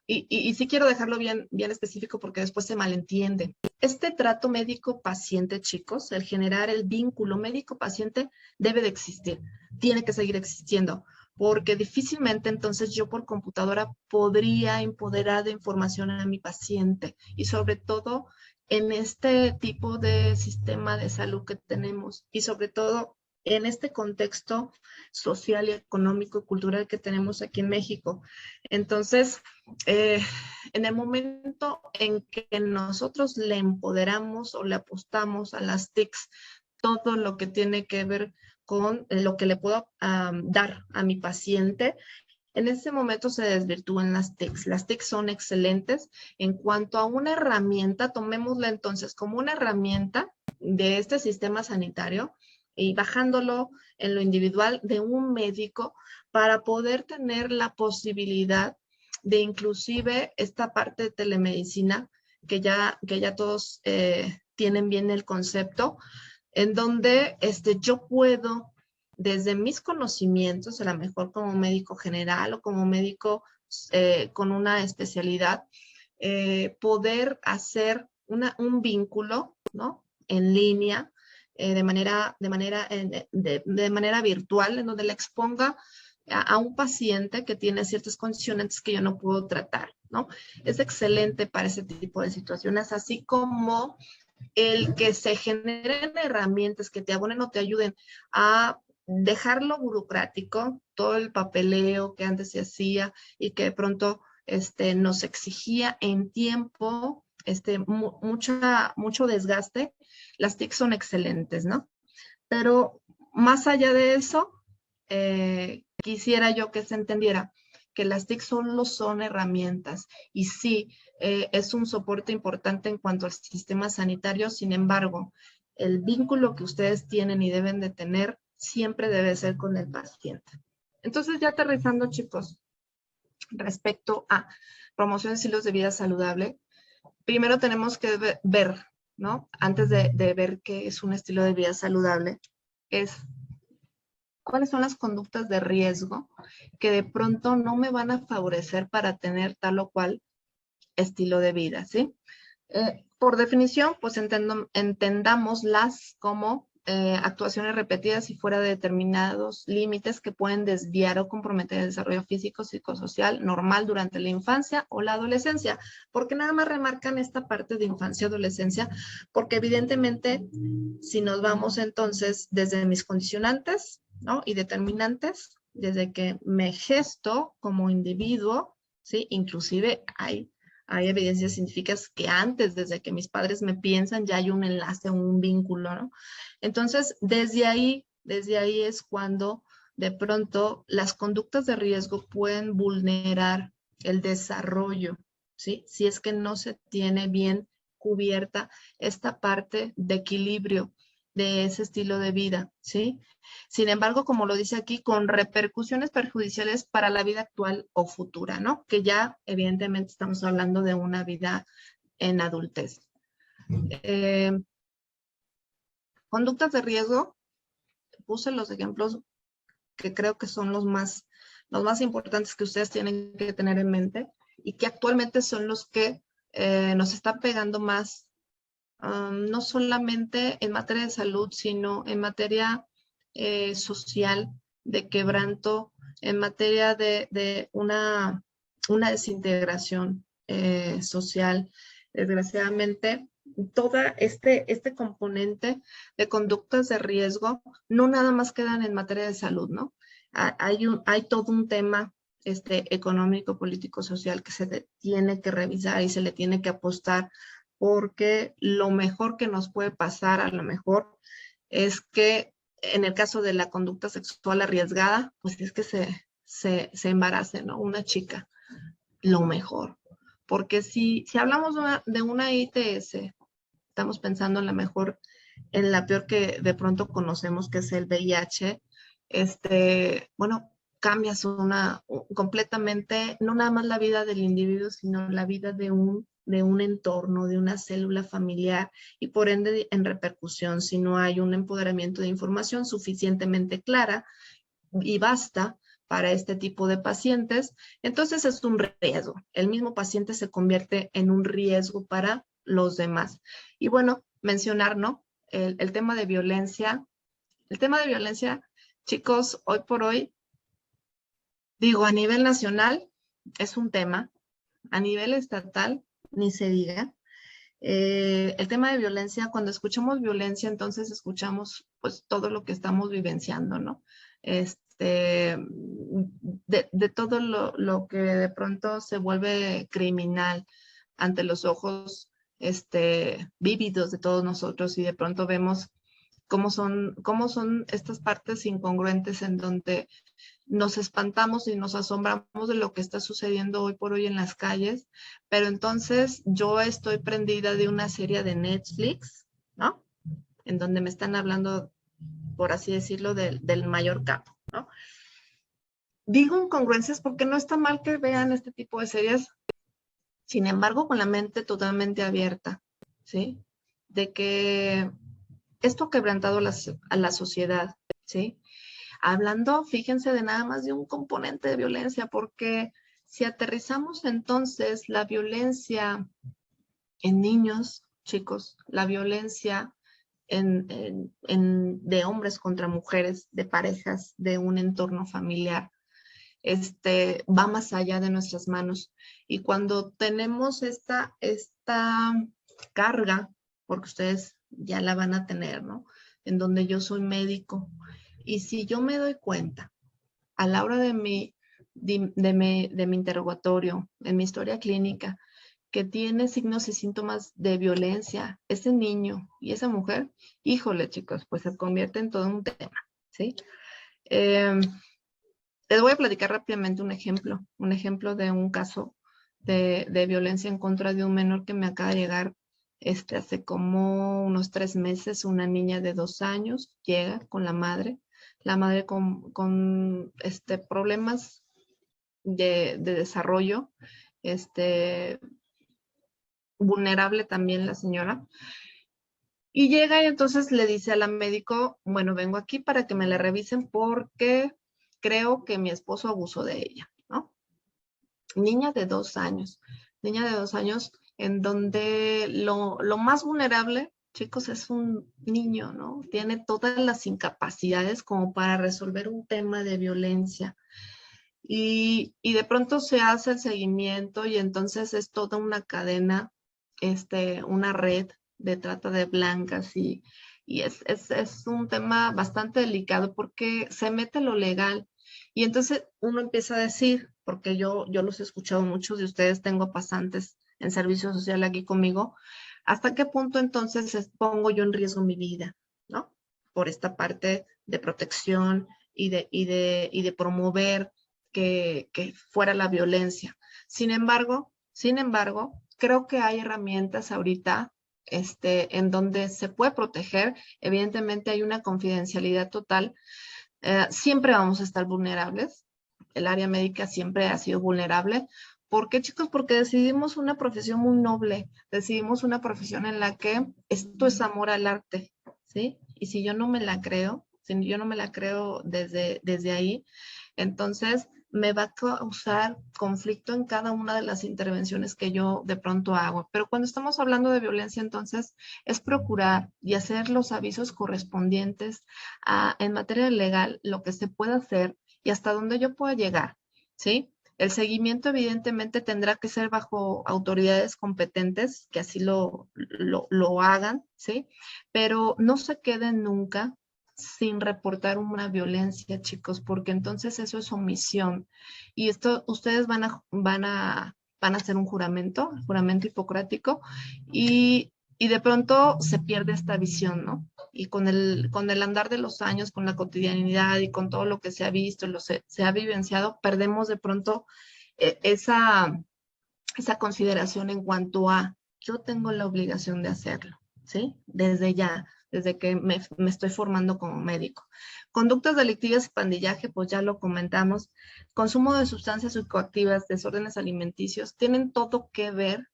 Y sí quiero dejarlo bien específico porque después se malentiende. Este trato médico-paciente, chicos, el generar el vínculo médico-paciente debe de existir, tiene que seguir existiendo, porque difícilmente entonces yo por computadora podría empoderar de información a mi paciente y sobre todo en este tipo de sistema de salud que tenemos y sobre todo en este contexto social y económico y cultural que tenemos aquí en México. Entonces, en el momento en que nosotros le empoderamos o le apostamos a las TICs todo lo que tiene que ver con lo que le puedo dar a mi paciente, en ese momento se desvirtúan las TICs. Las TICs son excelentes en cuanto a una herramienta, tomémosla entonces como una herramienta de este sistema sanitario y bajándolo en lo individual de un médico para poder tener la posibilidad de inclusive esta parte de telemedicina que ya todos tienen bien el concepto, en donde yo puedo, desde mis conocimientos, a lo mejor como médico general o como médico con una especialidad, poder hacer un vínculo, ¿no? En línea, de manera virtual, en donde le exponga a un paciente que tiene ciertas condiciones que yo no puedo tratar, ¿no? Es excelente para ese tipo de situaciones, así como el que se generen herramientas que te abonen o te ayuden a dejar lo burocrático, todo el papeleo que antes se hacía y que de pronto nos exigía en tiempo mucho desgaste, las TIC son excelentes, ¿no? Pero más allá de eso, quisiera yo que se entendiera que las TIC solo son herramientas y sí, es un soporte importante en cuanto al sistema sanitario. Sin embargo, el vínculo que ustedes tienen y deben de tener siempre debe ser con el paciente. Entonces, ya aterrizando, chicos, respecto a promoción de estilos de vida saludable, primero tenemos que ver, ¿no? Antes de ver qué es un estilo de vida saludable, es cuáles son las conductas de riesgo que de pronto no me van a favorecer para tener tal o cual estilo de vida, ¿sí? Por definición, pues entendámoslas como actuaciones repetidas y fuera de determinados límites que pueden desviar o comprometer el desarrollo físico, psicosocial normal durante la infancia o la adolescencia. ¿Por qué nada más remarcan esta parte de infancia y adolescencia? Porque evidentemente, si nos vamos entonces desde mis condicionantes, ¿no? Y determinantes, desde que me gesto como individuo, ¿sí? Inclusive hay evidencias científicas que antes, desde que mis padres me piensan, ya hay un enlace, un vínculo, ¿no? Entonces, desde ahí es cuando de pronto las conductas de riesgo pueden vulnerar el desarrollo, ¿sí? Si es que no se tiene bien cubierta esta parte de equilibrio de ese estilo de vida, ¿sí? Sin embargo, como lo dice aquí, con repercusiones perjudiciales para la vida actual o futura, ¿no? Que ya evidentemente estamos hablando de una vida en adultez. Conductas de riesgo, puse los ejemplos que creo que son los más importantes que ustedes tienen que tener en mente y que actualmente son los que nos están pegando más, no solamente en materia de salud, sino en materia social, de quebranto, en materia de una desintegración social. Desgraciadamente, todo este componente de conductas de riesgo no nada más quedan en materia de salud, ¿no? Hay todo un tema económico, político, social que se tiene que revisar y se le tiene que apostar, porque lo mejor que nos puede pasar a lo mejor es que en el caso de la conducta sexual arriesgada, pues es que se embarace, ¿no? Una chica, lo mejor. Porque si hablamos de una ITS, estamos pensando en la mejor, en la peor que de pronto conocemos, que es el VIH, bueno, cambias completamente, no nada más la vida del individuo, sino la vida de un entorno, de una célula familiar y por ende en repercusión, si no hay un empoderamiento de información suficientemente clara y basta para este tipo de pacientes, entonces es un riesgo. El mismo paciente se convierte en un riesgo para los demás. Y bueno, mencionar, ¿no? El tema de violencia. El tema de violencia, chicos, hoy por hoy, digo, a nivel nacional es un tema, a nivel estatal, ni se diga. El tema de violencia, cuando escuchamos violencia, entonces escuchamos pues todo lo que estamos vivenciando, ¿no? De todo lo que de pronto se vuelve criminal ante los ojos vívidos de todos nosotros, y de pronto vemos cómo son estas partes incongruentes en donde nos espantamos y nos asombramos de lo que está sucediendo hoy por hoy en las calles, pero entonces yo estoy prendida de una serie de Netflix, ¿no? En donde me están hablando, por así decirlo, del mayor capo, ¿no? Digo incongruencias porque no está mal que vean este tipo de series, sin embargo, con la mente totalmente abierta, ¿sí? De que esto ha quebrantado a la sociedad, ¿sí? Hablando, fíjense, de nada más de un componente de violencia, porque si aterrizamos entonces la violencia en niños, chicos, la violencia de hombres contra mujeres, de parejas, de un entorno familiar, va más allá de nuestras manos. Y cuando tenemos esta carga, porque ustedes ya la van a tener, ¿no? En donde yo soy médico. Y si yo me doy cuenta a la hora de mi interrogatorio, en mi historia clínica, que tiene signos y síntomas de violencia, ese niño y esa mujer, híjole, chicos, pues se convierte en todo un tema, ¿sí? Les voy a platicar rápidamente un ejemplo de un caso de violencia en contra de un menor que me acaba de llegar hace como unos 3 meses. Una niña de 2 años llega con la madre con problemas de desarrollo, vulnerable también la señora. Y llega y entonces le dice a la médico, bueno, vengo aquí para que me la revisen porque creo que mi esposo abusó de ella, ¿no? Niña de 2 años, en donde lo más vulnerable, chicos, es un niño, ¿no? Tiene todas las incapacidades como para resolver un tema de violencia. Y de pronto se hace el seguimiento y entonces es toda una cadena, una red de trata de blancas y es un tema bastante delicado porque se mete lo legal. Y entonces uno empieza a decir, porque yo los he escuchado muchos de ustedes, tengo pasantes en servicio social aquí conmigo, ¿hasta qué punto entonces pongo yo en riesgo mi vida, ¿no? Por esta parte de protección y de promover que fuera la violencia. Sin embargo, creo que hay herramientas ahorita en donde se puede proteger. Evidentemente hay una confidencialidad total. Siempre vamos a estar vulnerables. El área médica siempre ha sido vulnerable. ¿Por qué, chicos? Porque decidimos una profesión muy noble, decidimos una profesión en la que esto es amor al arte, ¿sí? Y si yo no me la creo, si yo no me la creo desde ahí, entonces me va a causar conflicto en cada una de las intervenciones que yo de pronto hago. Pero cuando estamos hablando de violencia, entonces es procurar y hacer los avisos correspondientes en materia legal, lo que se pueda hacer y hasta donde yo pueda llegar, ¿sí? El seguimiento evidentemente tendrá que ser bajo autoridades competentes que así lo hagan, ¿sí? Pero no se queden nunca sin reportar una violencia, chicos, porque entonces eso es omisión. Y esto, ustedes van a hacer un juramento hipocrático, y de pronto se pierde esta visión, ¿no? Y con el andar de los años, con la cotidianidad y con todo lo que se ha visto, se ha vivenciado, perdemos de pronto esa consideración en cuanto a yo tengo la obligación de hacerlo, ¿sí? Desde ya, desde que me estoy formando como médico. Conductas delictivas y pandillaje, pues ya lo comentamos. Consumo de sustancias psicoactivas, desórdenes alimenticios, tienen todo que ver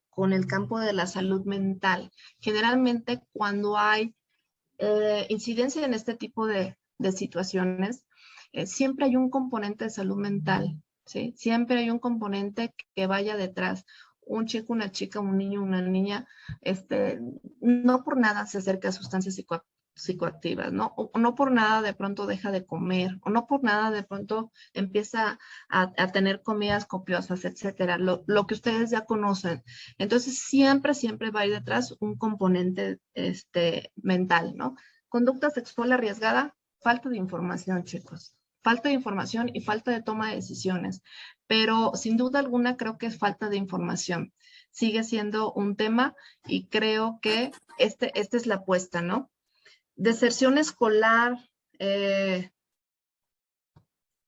con el campo de la salud mental. Generalmente cuando hay incidencia en este tipo de situaciones, siempre hay un componente de salud mental, ¿sí? Siempre hay un componente que vaya detrás. Un chico, una chica, un niño, una niña, no por nada se acerca a sustancias psicoactivas, ¿no? O no por nada de pronto deja de comer, o no por nada de pronto empieza a tener comidas copiosas, etcétera, lo que ustedes ya conocen. Entonces, siempre va a ir detrás un componente mental, ¿no? Conducta sexual arriesgada, falta de información, chicos. Falta de información y falta de toma de decisiones. Pero sin duda alguna creo que es falta de información. Sigue siendo un tema y creo que esta es la apuesta, ¿no? Deserción escolar,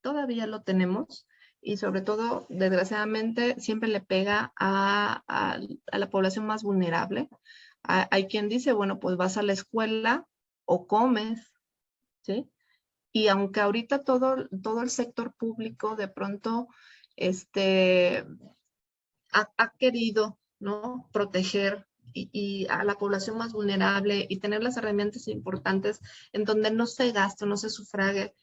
todavía lo tenemos y sobre todo, desgraciadamente, siempre le pega a la población más vulnerable. Hay quien dice, bueno, pues vas a la escuela o comes, ¿sí? Y aunque ahorita todo el sector público de pronto ha querido, ¿no?, proteger y a la población más vulnerable y tener las herramientas importantes en donde no se gaste, no se sufrague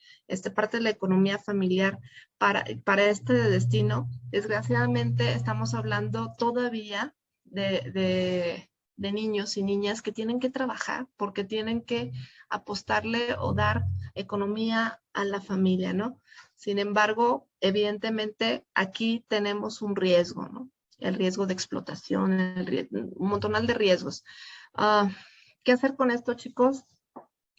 parte de la economía familiar para este destino. Desgraciadamente estamos hablando todavía de niños y niñas que tienen que trabajar porque tienen que apostarle o dar economía a la familia, ¿no? Sin embargo, evidentemente aquí tenemos un riesgo, ¿no? el riesgo de explotación, un montonal de riesgos. ¿Qué hacer con esto, chicos?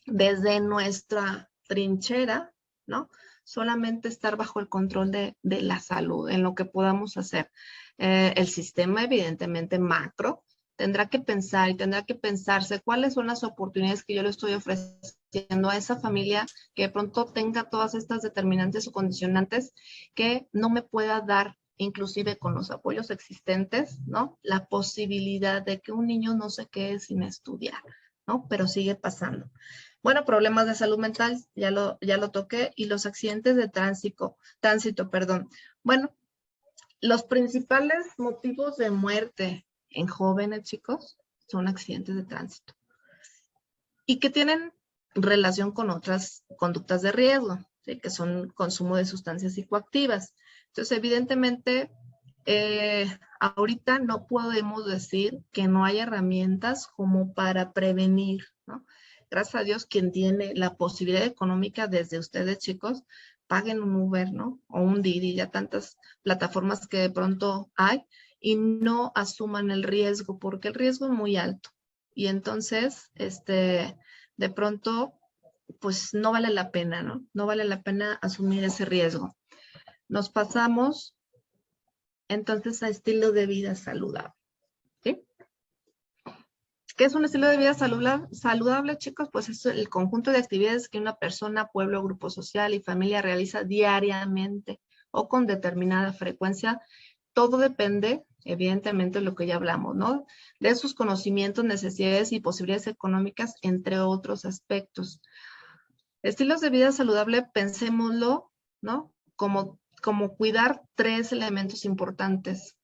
Desde nuestra trinchera, ¿no? Solamente estar bajo el control de la salud, en lo que podamos hacer. El sistema, evidentemente, macro, tendrá que pensar y tendrá que pensarse cuáles son las oportunidades que yo le estoy ofreciendo a esa familia que de pronto tenga todas estas determinantes o condicionantes que no me pueda dar, inclusive con los apoyos existentes, ¿no? La posibilidad de que un niño no se quede sin estudiar, ¿no? Pero sigue pasando. Bueno, problemas de salud mental, ya lo toqué, y los accidentes de tránsito, perdón. Bueno, los principales motivos de muerte en jóvenes, chicos, son accidentes de tránsito. Y que tienen relación con otras conductas de riesgo, ¿sí? Que son consumo de sustancias psicoactivas. Entonces, evidentemente, ahorita no podemos decir que no hay herramientas como para prevenir, ¿no? Gracias a Dios, quien tiene la posibilidad económica desde ustedes, chicos, paguen un Uber, ¿no? O un Didi, ya tantas plataformas que de pronto hay, y no asuman el riesgo, porque el riesgo es muy alto. Y entonces, de pronto, pues no vale la pena, ¿no? No vale la pena asumir ese riesgo. Nos pasamos entonces a estilo de vida saludable, ¿sí? ¿Qué es un estilo de vida saludable, chicos? Pues es el conjunto de actividades que una persona, pueblo, grupo social y familia realiza diariamente o con determinada frecuencia. Todo depende, evidentemente, de lo que ya hablamos, ¿no? De sus conocimientos, necesidades y posibilidades económicas, entre otros aspectos. Estilos de vida saludable, pensémoslo, ¿no? Como cuidar 3 elementos importantes,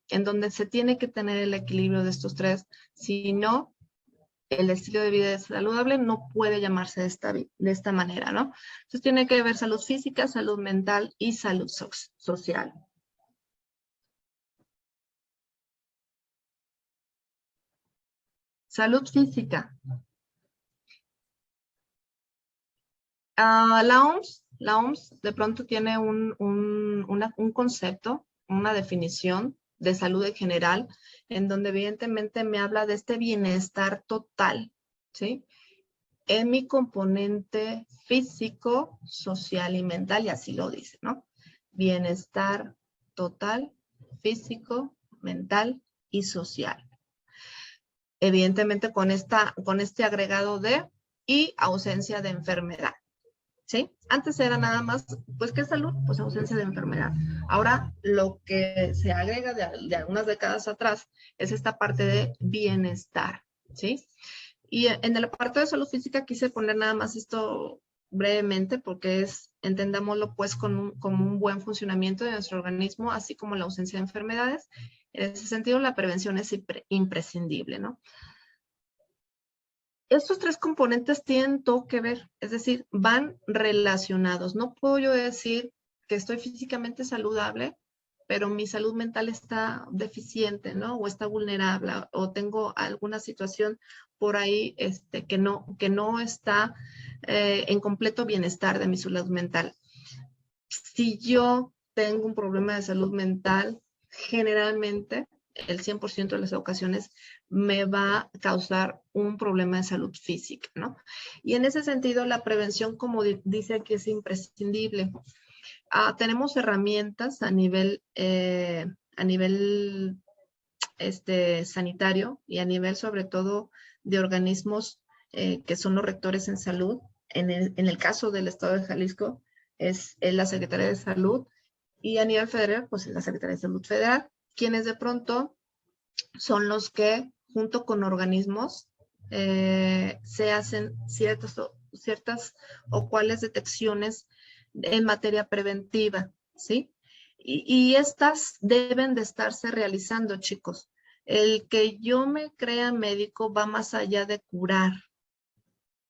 en donde se tiene que tener el equilibrio de estos 3. Si no, el estilo de vida saludable no puede llamarse de esta manera, ¿no? Entonces tiene que haber salud física, salud mental y salud social. Salud física. La OMS de pronto tiene un concepto, una definición de salud en general, en donde evidentemente me habla de este bienestar total, ¿sí? En mi componente físico, social y mental, y así lo dice, ¿no? Bienestar total, físico, mental y social. Evidentemente con este agregado de y ausencia de enfermedad. ¿Sí? Antes era nada más, pues, ¿qué salud? Pues ausencia de enfermedad. Ahora, lo que se agrega de algunas décadas atrás es esta parte de bienestar, ¿sí? Y en el apartado de salud física quise poner nada más esto brevemente porque entendámoslo, pues, como un buen funcionamiento de nuestro organismo, así como la ausencia de enfermedades. En ese sentido, la prevención es imprescindible, ¿no? Estos 3 componentes tienen todo que ver, es decir, van relacionados. No puedo yo decir que estoy físicamente saludable, pero mi salud mental está deficiente, ¿no? O está vulnerable, o tengo alguna situación por ahí que no está en completo bienestar de mi salud mental. Si yo tengo un problema de salud mental, generalmente el 100% de las ocasiones me va a causar un problema de salud física, ¿no? Y en ese sentido, la prevención, como dice aquí, es imprescindible. Tenemos herramientas a nivel sanitario y a nivel, sobre todo, de organismos que son los rectores en salud. En el caso del Estado de Jalisco, es la Secretaría de Salud, y a nivel federal, pues es la Secretaría de Salud Federal, quienes de pronto son los que, junto con organismos, se hacen ciertas o cuales detecciones en materia preventiva, ¿sí? Y estas deben de estarse realizando, chicos. El que yo me crea médico va más allá de curar,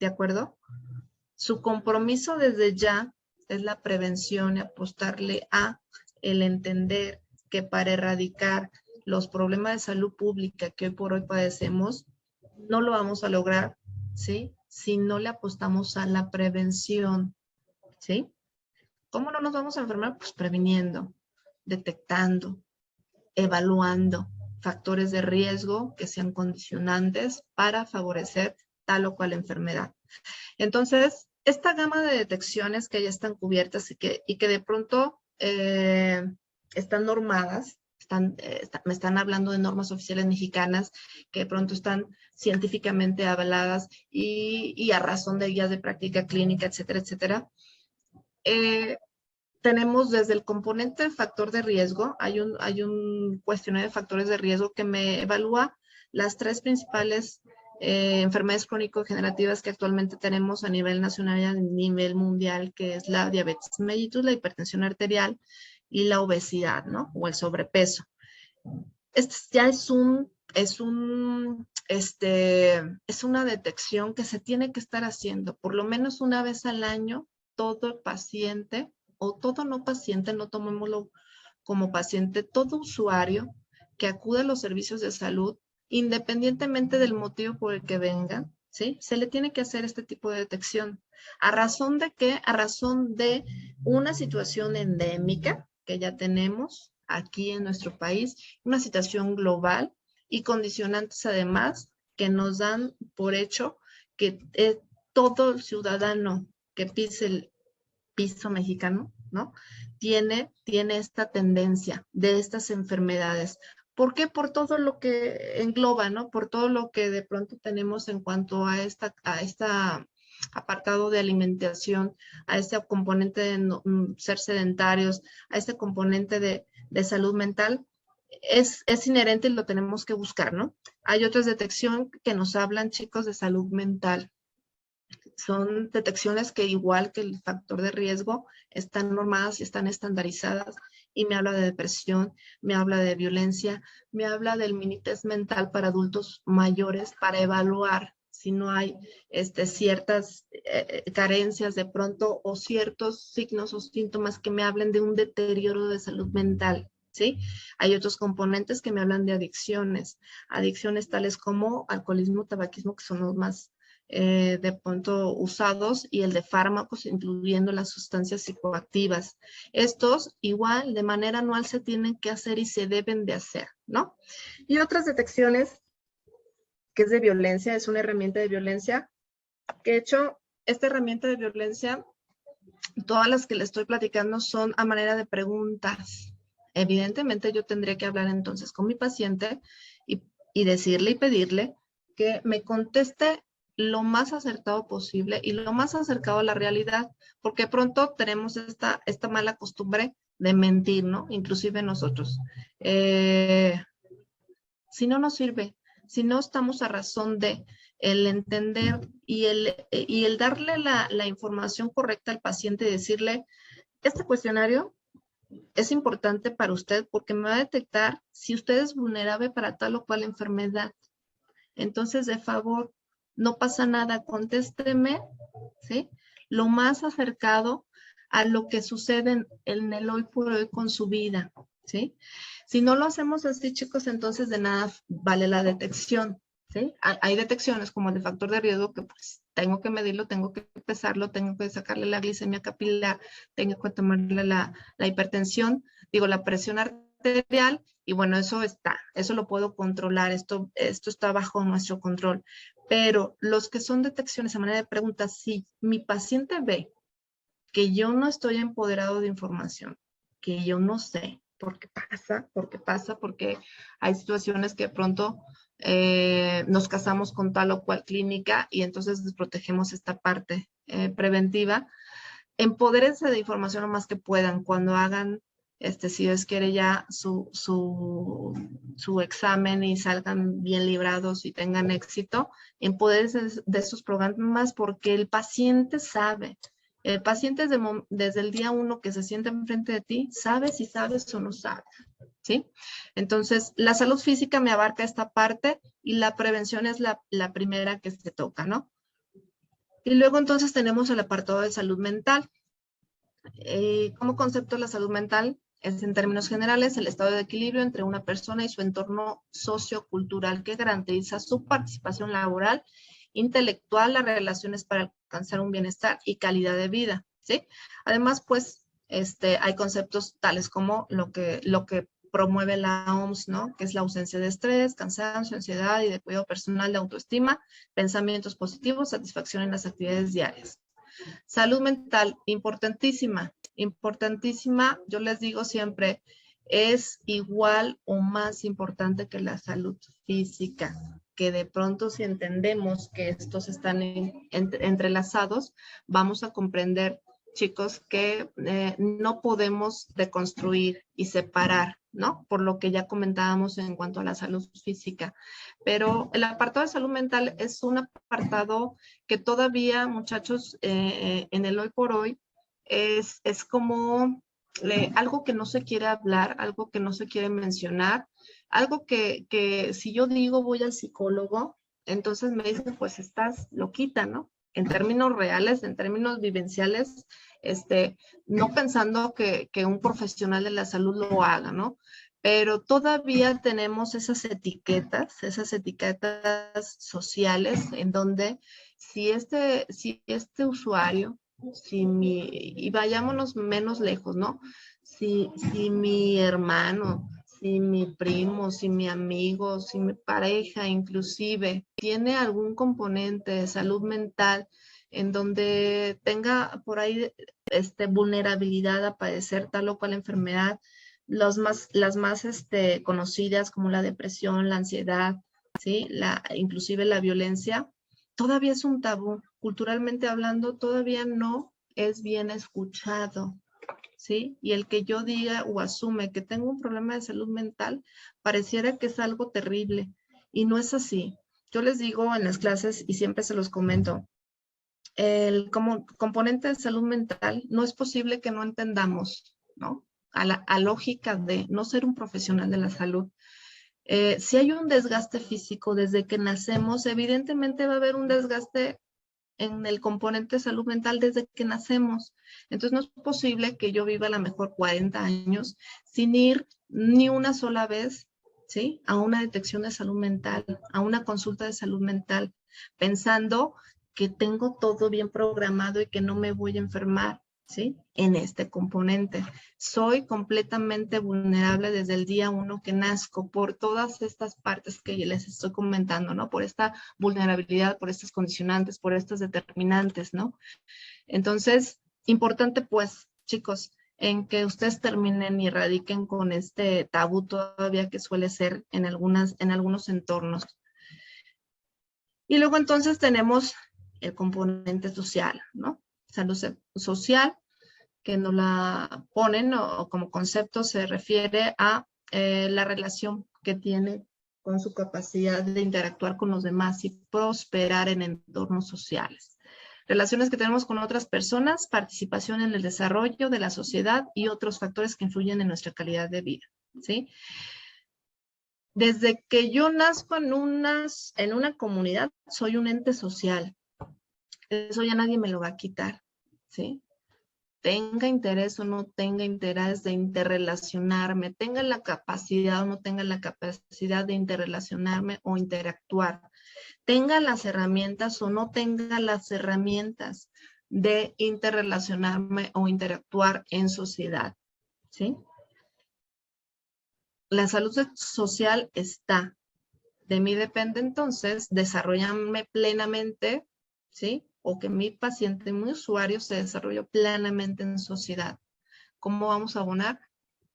¿de acuerdo? Su compromiso desde ya es la prevención y apostarle a el entender que para erradicar los problemas de salud pública que hoy por hoy padecemos, no lo vamos a lograr, ¿sí? Si no le apostamos a la prevención, ¿sí? ¿Cómo no nos vamos a enfermar? Pues previniendo, detectando, evaluando factores de riesgo que sean condicionantes para favorecer tal o cual enfermedad. Entonces, esta gama de detecciones que ya están cubiertas y que de pronto están normadas, me están hablando de normas oficiales mexicanas que de pronto están científicamente avaladas y a razón de guías de práctica clínica, etcétera, etcétera. Tenemos desde el componente del factor de riesgo, hay un cuestionario de factores de riesgo que me evalúa las 3 principales enfermedades crónico-degenerativas que actualmente tenemos a nivel nacional y a nivel mundial, que es la diabetes mellitus, la hipertensión arterial y la obesidad, ¿no? O el sobrepeso. Este ya es una detección que se tiene que estar haciendo por lo menos una vez al año. Todo paciente o todo no paciente, no tomémoslo como paciente, todo usuario que acude a los servicios de salud, independientemente del motivo por el que venga, ¿sí? Se le tiene que hacer este tipo de detección. ¿A razón de qué? A razón de una situación endémica que ya tenemos aquí en nuestro país, una situación global y condicionantes además que nos dan por hecho que todo ciudadano que pise el piso mexicano, ¿no? Tiene esta tendencia de estas enfermedades. ¿Por qué? Por todo lo que engloba, ¿no? Por todo lo que de pronto tenemos en cuanto a esta apartado de alimentación, a este componente de ser sedentarios, a este componente de salud mental. Es inherente y lo tenemos que buscar, ¿no? Hay otras detección que nos hablan, chicos, de salud mental. Son detecciones que igual que el factor de riesgo están normadas y están estandarizadas y me habla de depresión, me habla de violencia, me habla del mini test mental para adultos mayores para evaluar si no hay ciertas carencias de pronto o ciertos signos o síntomas que me hablen de un deterioro de salud mental. ¿Sí? Hay otros componentes que me hablan de adicciones tales como alcoholismo, tabaquismo, que son los más de pronto usados, y el de fármacos, incluyendo las sustancias psicoactivas. Estos igual de manera anual se tienen que hacer y se deben de hacer, ¿no? Y otras detecciones que es de violencia, es una herramienta de violencia, que de hecho esta herramienta de violencia, todas las que le estoy platicando son a manera de preguntas. Evidentemente yo tendría que hablar entonces con mi paciente y decirle y pedirle que me conteste lo más acertado posible y lo más acercado a la realidad, porque pronto tenemos esta mala costumbre de mentir, ¿no? Inclusive nosotros. Si no nos sirve, si no estamos a razón de el entender y el darle la información correcta al paciente y decirle, este cuestionario es importante para usted porque me va a detectar si usted es vulnerable para tal o cual enfermedad. Entonces, de favor, no pasa nada, contésteme, ¿sí? Lo más acercado a lo que sucede en el hoy por hoy con su vida, ¿sí? Si no lo hacemos así, chicos, entonces de nada vale la detección, ¿sí? Hay detecciones como el de factor de riesgo que pues tengo que medirlo, tengo que pesarlo, tengo que sacarle la glicemia capilar, tengo que tomarle la hipertensión, la presión arterial, y bueno, eso lo puedo controlar, esto está bajo nuestro control. Pero los que son detecciones a manera de preguntas, si mi paciente ve que yo no estoy empoderado de información, que yo no sé, porque hay situaciones que de pronto nos casamos con tal o cual clínica y entonces desprotegemos esta parte preventiva. Empodérense de información lo más que puedan cuando hagan, si Dios quiere, ya su examen y salgan bien librados y tengan éxito. Empodérense de esos programas porque el paciente sabe. El paciente desde el día 1 que se sienta enfrente de ti, sabe si sabes o no sabes, ¿sí? Entonces, la salud física me abarca esta parte y la prevención es la primera que se toca, ¿no? Y luego entonces tenemos el apartado de salud mental. Como concepto, la salud mental es, en términos generales, el estado de equilibrio entre una persona y su entorno sociocultural que garantiza su participación laboral, intelectual, las relaciones para alcanzar un bienestar y calidad de vida, ¿sí? Además, pues, hay conceptos tales como lo que promueve la OMS, ¿no? Que es la ausencia de estrés, cansancio, ansiedad y de cuidado personal, de autoestima, pensamientos positivos, satisfacción en las actividades diarias. Salud mental, importantísima, importantísima. Yo les digo siempre, es igual o más importante que la salud física, que de pronto si entendemos que estos están entrelazados, vamos a comprender, chicos, que no podemos deconstruir y separar, ¿no? Por lo que ya comentábamos en cuanto a la salud física. Pero el apartado de salud mental es un apartado que todavía, muchachos, en el hoy por hoy, es como algo que no se quiere hablar, algo que no se quiere mencionar, algo que si yo digo voy al psicólogo, entonces me dicen, pues estás loquita, ¿no? En términos reales, en términos vivenciales, no pensando que un profesional de la salud lo haga, ¿no? Pero todavía tenemos esas etiquetas sociales en donde si este usuario, y vayámonos menos lejos, ¿no? Si mi hermano, si mi primo, si mi amigo, si mi pareja inclusive tiene algún componente de salud mental en donde tenga por ahí vulnerabilidad a padecer tal o cual enfermedad, las más conocidas como la depresión, la ansiedad, ¿sí? Inclusive la violencia, todavía es un tabú. Culturalmente hablando, todavía no es bien escuchado, ¿sí? Y el que yo diga o asume que tengo un problema de salud mental, pareciera que es algo terrible. Y no es así. Yo les digo en las clases y siempre se los comento, el componente de salud mental no es posible que no entendamos, ¿no? A lógica de no ser un profesional de la salud. Si hay un desgaste físico desde que nacemos, evidentemente va a haber un desgaste en el componente de salud mental desde que nacemos. Entonces no es posible que yo viva a lo mejor 40 años sin ir ni una sola vez, ¿sí? A una detección de salud mental, a una consulta de salud mental, pensando que tengo todo bien programado y que no me voy a enfermar, ¿sí? En este componente. Soy completamente vulnerable desde el día 1 que nazco por todas estas partes que les estoy comentando, ¿no? Por esta vulnerabilidad, por estas condicionantes, por estas determinantes, ¿no? Entonces, importante pues, chicos, en que ustedes terminen y radiquen con este tabú todavía que suele ser en algunos entornos. Y luego entonces tenemos el componente social, ¿no? Salud social, que nos la ponen o como concepto se refiere a la relación que tiene con su capacidad de interactuar con los demás y prosperar en entornos sociales. Relaciones que tenemos con otras personas, participación en el desarrollo de la sociedad y otros factores que influyen en nuestra calidad de vida, ¿sí? Desde que yo nazco en una comunidad, soy un ente social. Eso ya nadie me lo va a quitar, ¿sí? Tenga interés o no tenga interés de interrelacionarme, tenga la capacidad o no tenga la capacidad de interrelacionarme o interactuar, tenga las herramientas o no tenga las herramientas de interrelacionarme o interactuar en sociedad, ¿sí? La salud social está. De mí depende entonces desarrollarme plenamente, ¿sí? O que mi paciente, mi usuario se desarrolle plenamente en sociedad. ¿Cómo vamos a abonar?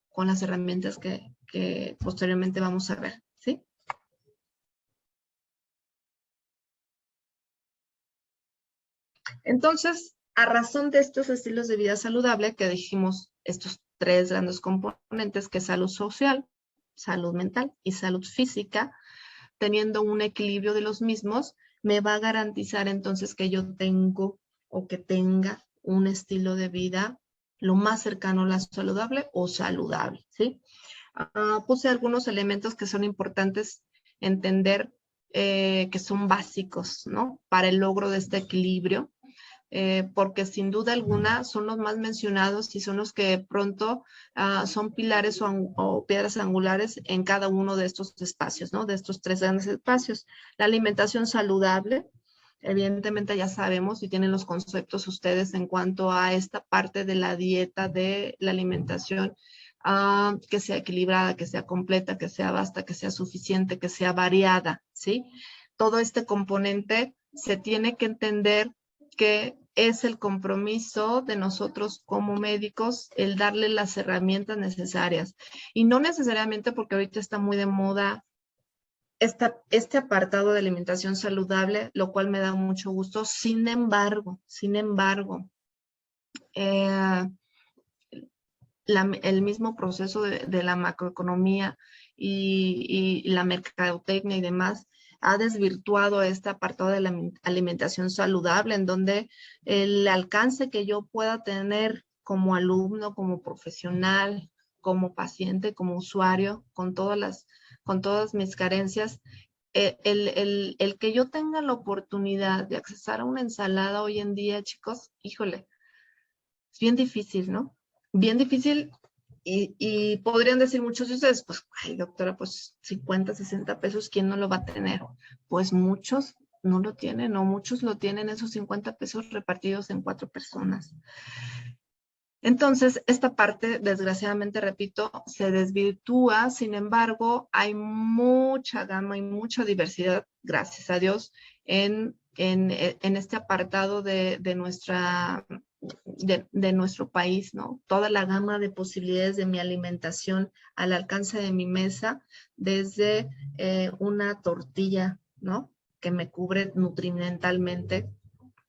Con las herramientas que posteriormente vamos a ver, ¿sí? Entonces, a razón de estos estilos de vida saludable que dijimos, estos tres grandes componentes, que es salud social, salud mental y salud física, teniendo un equilibrio de los mismos, me va a garantizar entonces que yo tengo o que tenga un estilo de vida lo más cercano a la saludable o saludable, ¿sí? Puse algunos elementos que son importantes entender que son básicos, ¿no? Para el logro de este equilibrio. Porque sin duda alguna son los más mencionados y son los que de pronto son pilares o piedras angulares en cada uno de estos espacios, ¿no? De estos tres grandes espacios. La alimentación saludable, evidentemente ya sabemos y tienen los conceptos ustedes en cuanto a esta parte de la dieta, de la alimentación que sea equilibrada, que sea completa, que sea vasta, que sea suficiente, que sea variada, ¿sí? Todo este componente se tiene que entender que es el compromiso de nosotros como médicos el darle las herramientas necesarias. Y no necesariamente porque ahorita está muy de moda este apartado de alimentación saludable, lo cual me da mucho gusto. Sin embargo, eh, el mismo proceso de la macroeconomía y la mercadotecnia y demás ha desvirtuado este apartado de la alimentación saludable, en donde el alcance que yo pueda tener como alumno, como profesional, como paciente, como usuario, con todas mis carencias, el que yo tenga la oportunidad de accesar a una ensalada hoy en día, chicos, híjole, es bien difícil, ¿no? Bien difícil y podrían decir muchos de ustedes, pues, ay, doctora, pues 50, 60 pesos, ¿quién no lo va a tener? Pues muchos no lo tienen, o muchos lo tienen esos 50 pesos repartidos en 4 personas. Entonces, esta parte, desgraciadamente, repito, se desvirtúa. Sin embargo, hay mucha gama y mucha diversidad, gracias a Dios, en este apartado de nuestro país, ¿no? Toda la gama de posibilidades de mi alimentación al alcance de mi mesa, desde una tortilla, ¿no? Que me cubre nutrimentalmente,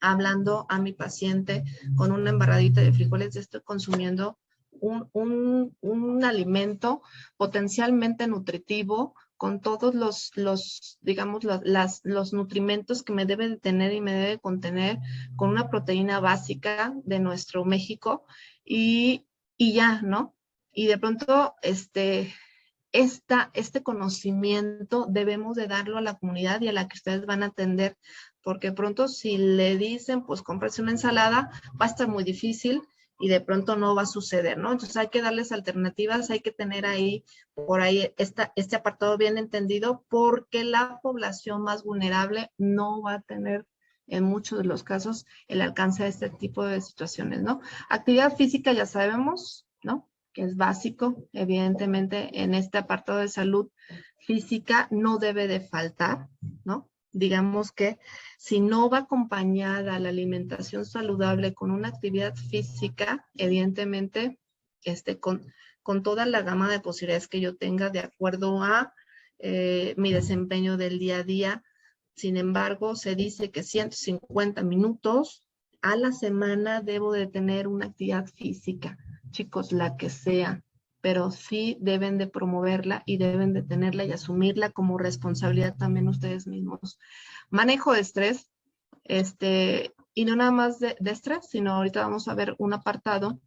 hablando a mi paciente con una embarradita de frijoles, estoy consumiendo un alimento potencialmente nutritivo con todos digamos, los nutrimentos que me debe de tener y me debe contener, con una proteína básica de nuestro México y ya, ¿no? Y de pronto, este conocimiento debemos de darlo a la comunidad y a la que ustedes van a atender, porque pronto si le dicen, pues cómprese una ensalada, va a estar muy difícil y de pronto no va a suceder, ¿no? Entonces hay que darles alternativas, hay que tener por ahí este apartado bien entendido, porque la población más vulnerable no va a tener en muchos de los casos el alcance de este tipo de situaciones, ¿no? Actividad física ya sabemos, ¿no? Que es básico, evidentemente en este apartado de salud física no debe de faltar, ¿no? Digamos que si no va acompañada la alimentación saludable con una actividad física, evidentemente con toda la gama de posibilidades que yo tenga de acuerdo a mi desempeño del día a día. Sin embargo, se dice que 150 minutos a la semana debo de tener una actividad física, chicos, la que sea, pero sí deben de promoverla y deben de tenerla y asumirla como responsabilidad también ustedes mismos. Manejo de estrés, y no nada más de estrés, sino ahorita vamos a ver un apartado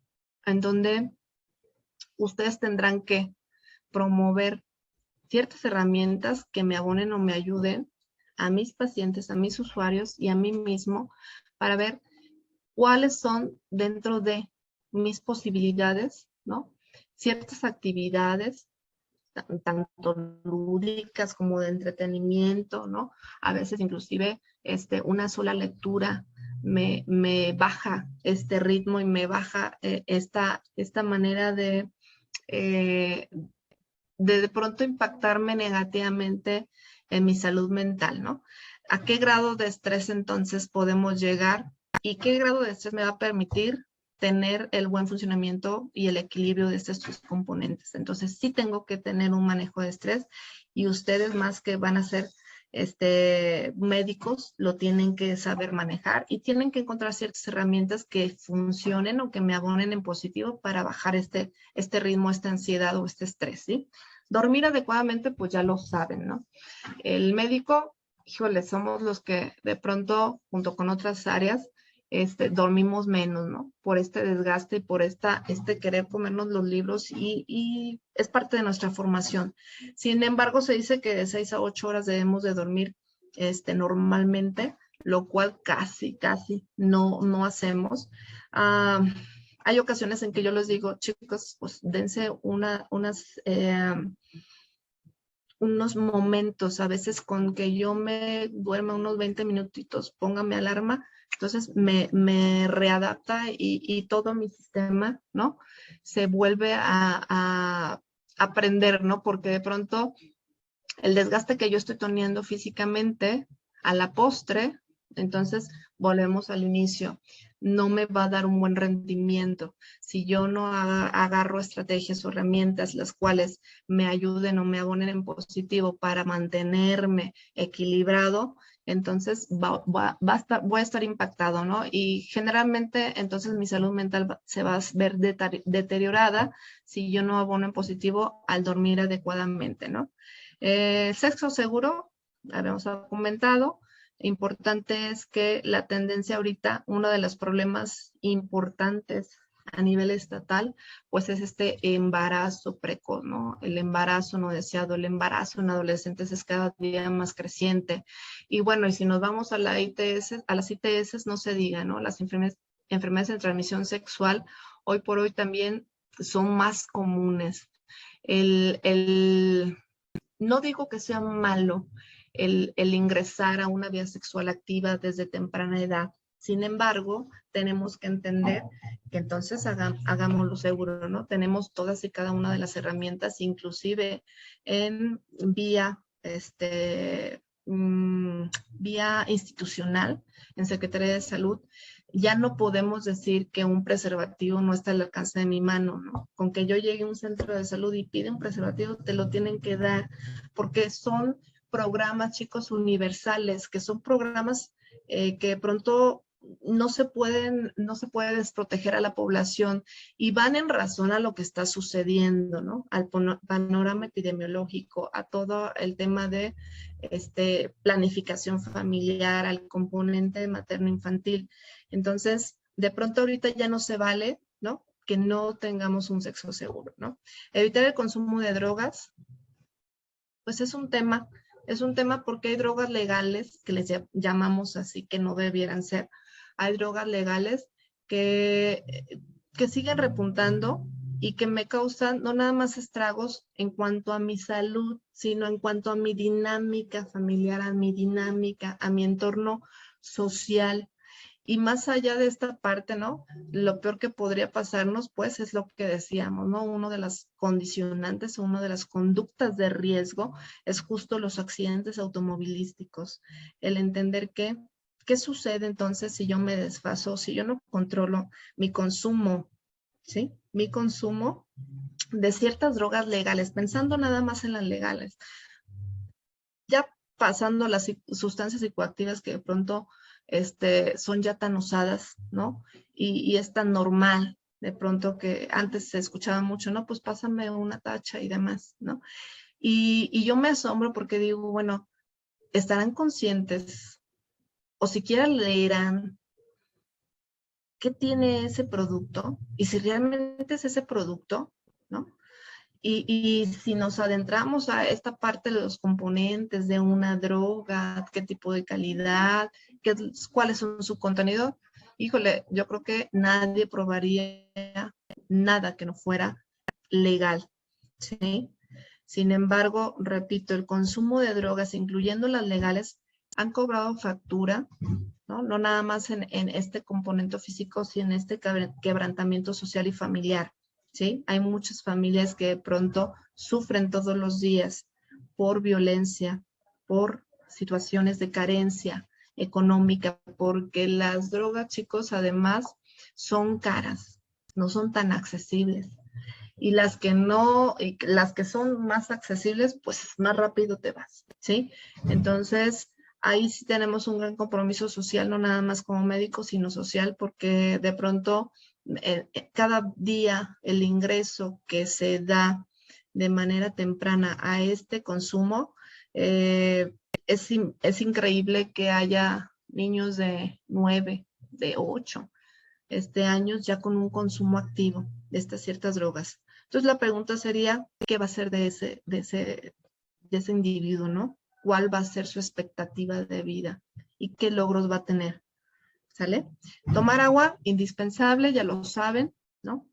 en donde ustedes tendrán que promover ciertas herramientas que me abonen o me ayuden a mis pacientes, a mis usuarios y a mí mismo para ver cuáles son dentro de mis posibilidades, ¿no? Ciertas actividades, tanto lúdicas como de entretenimiento, ¿no? A veces inclusive una sola lectura me baja este ritmo y me baja esta manera de pronto impactarme negativamente en mi salud mental, ¿no? ¿A qué grado de estrés entonces podemos llegar? ¿Y qué grado de estrés me va a permitir tener el buen funcionamiento y el equilibrio de estos tres componentes? Entonces sí tengo que tener un manejo de estrés y ustedes más que van a ser médicos lo tienen que saber manejar y tienen que encontrar ciertas herramientas que funcionen o que me abonen en positivo para bajar este ritmo, esta ansiedad o este estrés, ¿sí? Dormir adecuadamente, pues ya lo saben, ¿no? El médico, híjole, somos los que de pronto, junto con otras áreas, dormimos menos, ¿no? Por este desgaste y por querer comernos los libros y es parte de nuestra formación. Sin embargo, se dice que de 6 a 8 horas debemos de dormir normalmente, lo cual casi no hacemos. Hay ocasiones en que yo les digo, chicos, pues dense unos momentos, a veces con que yo me duerma unos 20 minutitos, póngame alarma, Entonces me readapta y todo mi sistema, ¿no? Se vuelve a aprender, ¿no? Porque de pronto el desgaste que yo estoy teniendo físicamente a la postre, entonces volvemos al inicio. No me va a dar un buen rendimiento si yo no agarro estrategias o herramientas las cuales me ayuden o me abonen en positivo para mantenerme equilibrado. Entonces voy a estar impactado, ¿no? Y generalmente entonces mi salud mental se va a ver deteriorada si yo no abono en positivo al dormir adecuadamente, ¿no? Sexo seguro, habíamos comentado. Importante es que la tendencia ahorita, uno de los problemas importantes a nivel estatal, pues es este embarazo precoz, ¿no? El embarazo no deseado, el embarazo en adolescentes es cada día más creciente. Y bueno, y si nos vamos a la ITS, a las ITS no se diga, ¿no? Las enfermedades de transmisión sexual hoy por hoy también son más comunes. No digo que sea malo el ingresar a una vida sexual activa desde temprana edad. Sin embargo, tenemos que entender que entonces hagámoslo seguro, ¿no? Tenemos todas y cada una de las herramientas, inclusive en vía institucional, en Secretaría de Salud. Ya no podemos decir que un preservativo no está al alcance de mi mano, ¿no? Con que yo llegue a un centro de salud y pide un preservativo, te lo tienen que dar, porque son programas, chicos, universales, que son programas que de pronto no se puede desproteger a la población y van en razón a lo que está sucediendo, ¿no? Al panorama epidemiológico, a todo el tema de planificación familiar, al componente materno-infantil. Entonces, de pronto ahorita ya no se vale, ¿no? Que no tengamos un sexo seguro, ¿no? Evitar el consumo de drogas, pues es un tema porque hay drogas legales que les llamamos así, que no debieran ser. Hay drogas legales que, que siguen repuntando y que me causan no nada más estragos en cuanto a mi salud, sino en cuanto a mi dinámica familiar, a mi dinámica, a mi entorno social. Y más allá de esta parte, ¿no? Lo peor que podría pasarnos, pues, es lo que decíamos, ¿no? Uno de las condicionantes o una de las conductas de riesgo es justo los accidentes automovilísticos. El entender que, ¿qué sucede entonces si yo me desfaso, si yo no controlo mi consumo, ¿sí? Mi consumo de ciertas drogas legales, pensando nada más en las legales. Ya pasando las sustancias psicoactivas que de pronto son ya tan usadas, ¿no? Y es tan normal, de pronto que antes se escuchaba mucho, ¿no? Pues pásame una tacha y demás, ¿no? Y yo me asombro porque digo, bueno, estarán conscientes o siquiera leerán qué tiene ese producto y si realmente es ese producto, ¿no? Y si nos adentramos a esta parte de los componentes de una droga, qué tipo de calidad, cuáles son su contenido, híjole, yo creo que nadie probaría nada que no fuera legal, ¿sí? Sin embargo, repito, el consumo de drogas, incluyendo las legales, han cobrado factura, ¿no? No nada más en este componente físico, sino en este quebrantamiento social y familiar. ¿Sí? Hay muchas familias que de pronto sufren todos los días por violencia, por situaciones de carencia económica, porque las drogas, chicos, además son caras, no son tan accesibles. Y las que no, las que son más accesibles, pues más rápido te vas, ¿sí? Entonces, ahí sí tenemos un gran compromiso social, no nada más como médico, sino social, porque de pronto cada día el ingreso que se da de manera temprana a este consumo, es increíble que haya niños de 9, de 8 años ya con un consumo activo de estas ciertas drogas. Entonces la pregunta sería, ¿qué va a ser de ese individuo, ¿no? ¿Cuál va a ser su expectativa de vida? ¿Y qué logros va a tener? ¿Sale? Tomar agua, indispensable, ya lo saben, ¿no?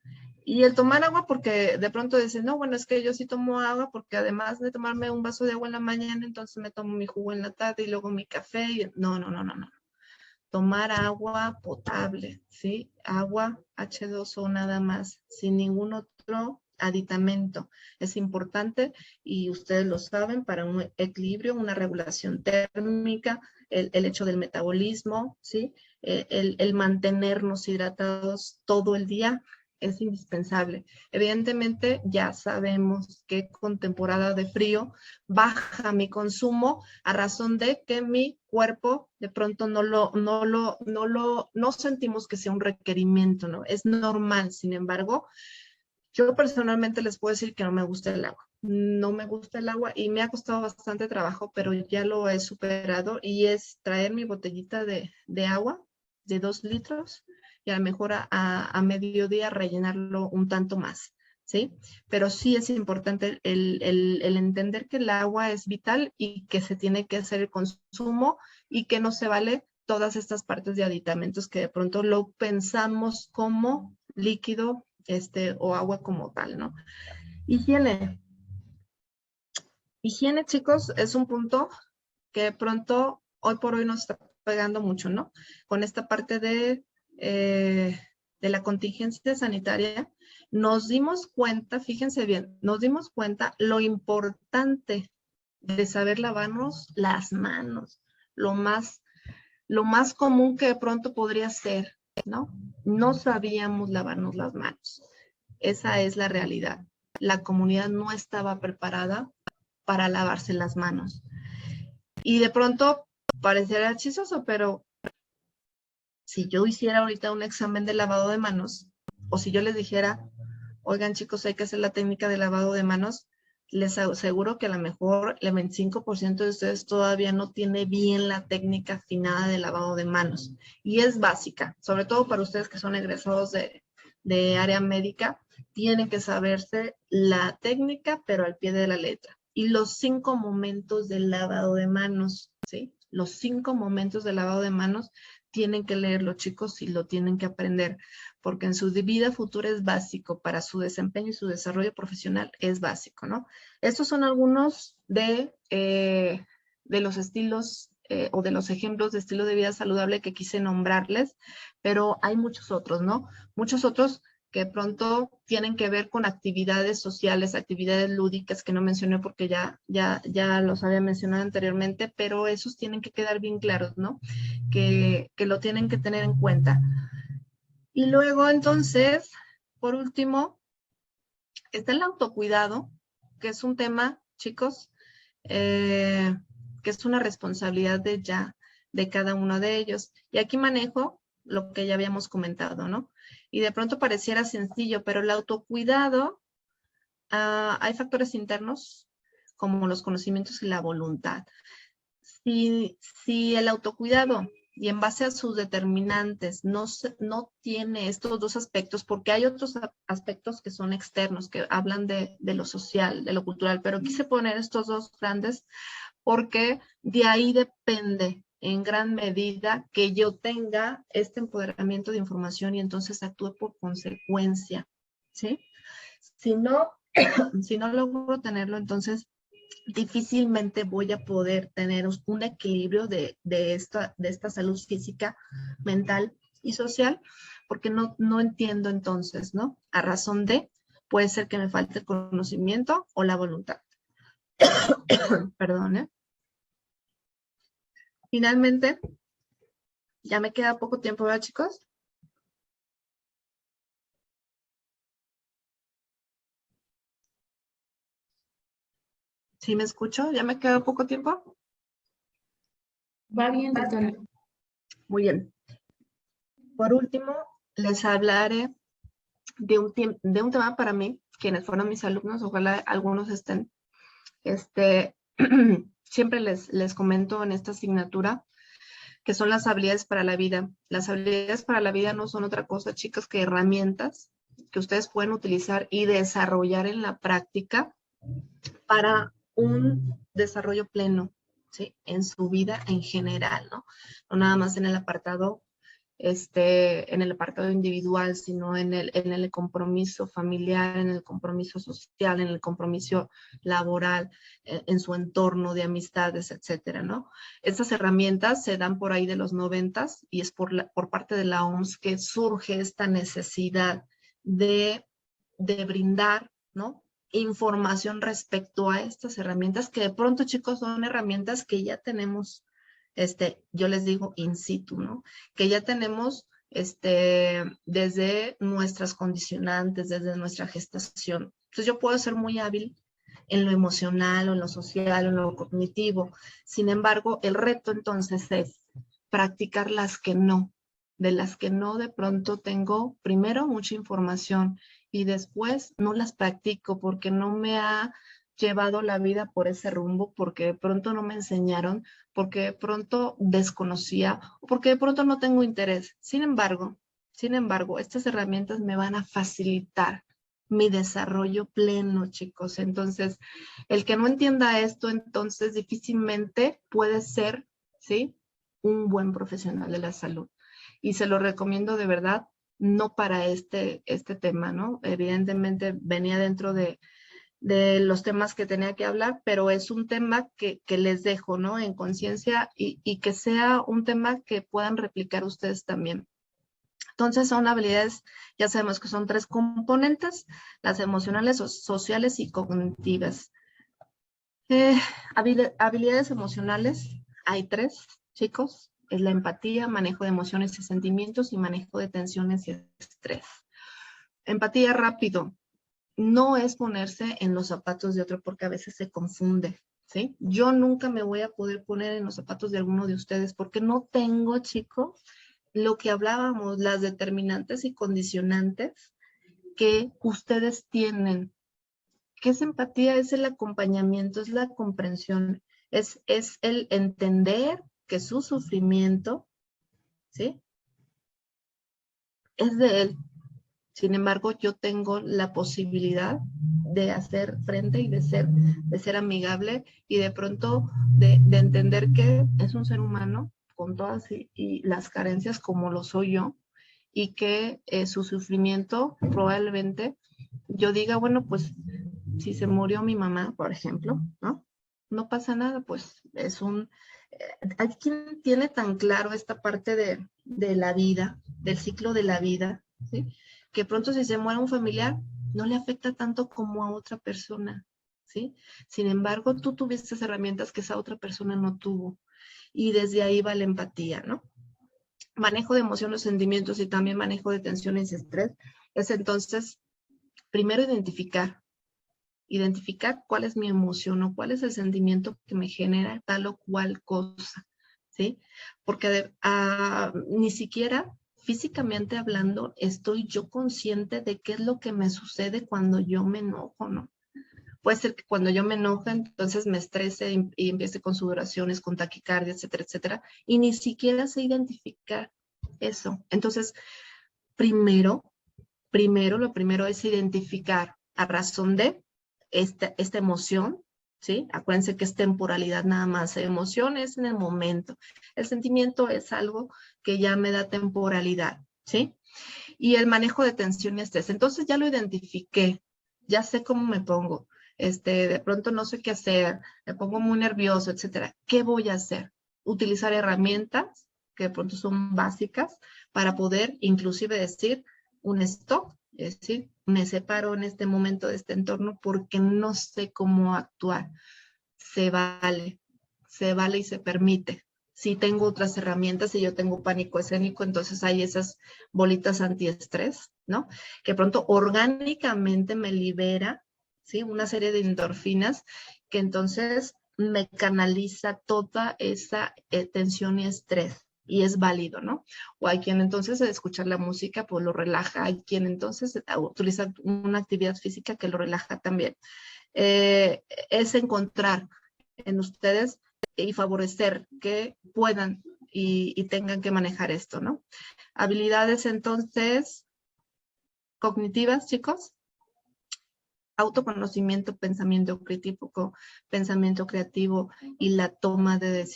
Y el tomar agua porque de pronto dicen, no, bueno, es que yo sí tomo agua porque además de tomarme un vaso de agua en la mañana, entonces me tomo mi jugo en la tarde y luego mi café. No. tomar agua potable, ¿sí? Agua H2O nada más, sin ningún otro aditamento. Es importante y ustedes lo saben para un equilibrio, una regulación térmica, el hecho del metabolismo, ¿sí? El mantenernos hidratados todo el día es indispensable. Evidentemente ya sabemos que con temporada de frío baja mi consumo a razón de que mi cuerpo de pronto no sentimos que sea un requerimiento, ¿no? Es normal, sin embargo, yo personalmente les puedo decir que no me gusta el agua. No me gusta el agua y me ha costado bastante trabajo, pero ya lo he superado y es traer mi botellita de agua de 2 litros y a lo mejor a mediodía rellenarlo un tanto más, ¿sí? Pero sí es importante el entender que el agua es vital y que se tiene que hacer el consumo y que no se vale todas estas partes de aditamentos que de pronto lo pensamos como líquido o agua como tal, ¿no? Higiene. Higiene, chicos, es un punto que de pronto hoy por hoy nos está pegando mucho, ¿no? Con esta parte de la contingencia sanitaria, nos dimos cuenta, fíjense bien, nos dimos cuenta lo importante de saber lavarnos las manos, lo más común que de pronto podría ser, ¿no? No sabíamos lavarnos las manos. Esa es la realidad. La comunidad no estaba preparada para lavarse las manos. Y de pronto pareciera chistoso, pero si yo hiciera ahorita un examen de lavado de manos, o si yo les dijera, oigan chicos, hay que hacer la técnica de lavado de manos, les aseguro que a lo mejor el 25% de ustedes todavía no tiene bien la técnica afinada de lavado de manos. Y es básica, sobre todo para ustedes que son egresados de área médica, tienen que saberse la técnica, pero al pie de la letra. Y los 5 momentos del lavado de manos, ¿sí? Los 5 momentos del lavado de manos tienen que leerlo, chicos, y lo tienen que aprender, porque en su vida futura es básico, para su desempeño y su desarrollo profesional es básico, ¿no? Estos son algunos de los estilos o de los ejemplos de estilo de vida saludable que quise nombrarles, pero hay muchos otros, ¿no? Muchos otros que de pronto tienen que ver con actividades sociales, actividades lúdicas que no mencioné porque ya los había mencionado anteriormente, pero esos tienen que quedar bien claros, ¿no? Que lo tienen que tener en cuenta. Y luego, entonces, por último, está el autocuidado, que es un tema, chicos, que es una responsabilidad de cada uno de ellos. Y aquí manejo lo que ya habíamos comentado, ¿no? Y de pronto pareciera sencillo, pero el autocuidado, hay factores internos como los conocimientos y la voluntad. Si el autocuidado y en base a sus determinantes no tiene estos dos aspectos, porque hay otros aspectos que son externos, que hablan de lo social, de lo cultural, pero quise poner estos dos grandes porque de ahí depende en gran medida que yo tenga este empoderamiento de información y entonces actúe por consecuencia, ¿sí? Si no, si no logro tenerlo, entonces difícilmente voy a poder tener un equilibrio de esta salud física, mental y social, porque no entiendo entonces, ¿no? A razón de, puede ser que me falte el conocimiento o la voluntad. Perdón, ¿eh? Finalmente, ya me queda poco tiempo, ¿verdad, chicos? ¿Sí me escucho? ¿Ya me queda poco tiempo? Va bien, doctora. Muy bien. Por último, les hablaré de un tema para mí, quienes fueron mis alumnos, ojalá algunos estén. Siempre les comento en esta asignatura que son las habilidades para la vida. Las habilidades para la vida no son otra cosa, chicas, que herramientas que ustedes pueden utilizar y desarrollar en la práctica para un desarrollo pleno, ¿sí? En su vida en general, ¿no? No nada más en el apartado en el apartado individual, sino en el compromiso familiar, en el compromiso social, en el compromiso laboral, en su entorno de amistades, etcétera, ¿no? Estas herramientas se dan por ahí de los 90s y es por parte de la OMS que surge esta necesidad de brindar, ¿no?, información respecto a estas herramientas que de pronto, chicos, son herramientas que ya tenemos, yo les digo in situ, ¿no? Que ya tenemos desde nuestras condicionantes, desde nuestra gestación. Entonces yo puedo ser muy hábil en lo emocional, o en lo social, o en lo cognitivo. Sin embargo, el reto entonces es practicar las que no, de las que no de pronto tengo primero mucha información y después no las practico porque no me ha llevado la vida por ese rumbo, porque de pronto no me enseñaron, porque de pronto desconocía o porque de pronto no tengo interés. Sin embargo, estas herramientas me van a facilitar mi desarrollo pleno, chicos. Entonces, el que no entienda esto, entonces difícilmente puede ser, ¿sí?, un buen profesional de la salud. Y se lo recomiendo de verdad, no para este tema, ¿no? Evidentemente venía dentro de los temas que tenía que hablar, pero es un tema que les dejo, ¿no?, en conciencia y que sea un tema que puedan replicar ustedes también. Entonces son habilidades, ya sabemos que son 3 componentes, las emocionales, sociales y cognitivas. Habilidades emocionales, hay 3, chicos. Es la empatía, manejo de emociones y sentimientos y manejo de tensiones y estrés. Empatía rápido. No es ponerse en los zapatos de otro porque a veces se confunde, ¿sí? Yo nunca me voy a poder poner en los zapatos de alguno de ustedes porque no tengo, chicos, lo que hablábamos, las determinantes y condicionantes que ustedes tienen. ¿Qué es empatía? Es el acompañamiento, es la comprensión, es el entender que su sufrimiento, ¿sí?, es de él. Sin embargo, yo tengo la posibilidad de hacer frente y de ser amigable y de pronto de entender que es un ser humano con todas y las carencias como lo soy yo y que su sufrimiento probablemente yo diga, bueno, pues si se murió mi mamá, por ejemplo, ¿no? No pasa nada, pues es ¿hay quien tiene tan claro esta parte de la vida, del ciclo de la vida, ¿sí?, que pronto si se muere un familiar no le afecta tanto como a otra persona, ¿sí? Sin embargo, tú tuviste esas herramientas que esa otra persona no tuvo y desde ahí va la empatía, ¿no? Manejo de emociones, sentimientos y también manejo de tensiones y estrés es entonces primero identificar cuál es mi emoción o cuál es el sentimiento que me genera tal o cual cosa, ¿sí? Porque ni siquiera físicamente hablando estoy yo consciente de qué es lo que me sucede cuando yo me enojo, ¿no? Puede ser que cuando yo me enojo, entonces me estrese y empiece con sudoraciones, con taquicardia, etcétera, etcétera, y ni siquiera sé identificar eso. Entonces, lo primero es identificar a razón de esta emoción, ¿sí? Acuérdense que es temporalidad nada más, emoción es en el momento, el sentimiento es algo que ya me da temporalidad, ¿sí? Y el manejo de tensión y estrés, entonces ya lo identifiqué, ya sé cómo me pongo, de pronto no sé qué hacer, me pongo muy nervioso, etcétera. ¿Qué voy a hacer? Utilizar herramientas que de pronto son básicas para poder inclusive decir un stop, es decir, me separo en este momento de este entorno porque no sé cómo actuar. Se vale y se permite. Si tengo otras herramientas, si yo tengo pánico escénico, entonces hay esas bolitas antiestrés, ¿no? Que pronto orgánicamente me libera, ¿sí?, una serie de endorfinas que entonces me canaliza toda esa tensión y estrés. Y es válido, ¿no? O hay quien entonces al escuchar la música pues lo relaja, hay quien entonces utiliza una actividad física que lo relaja también. Es encontrar en ustedes y favorecer que puedan y tengan que manejar esto, ¿no? Habilidades entonces cognitivas, chicos. autoconocimiento, pensamiento creativo y la toma de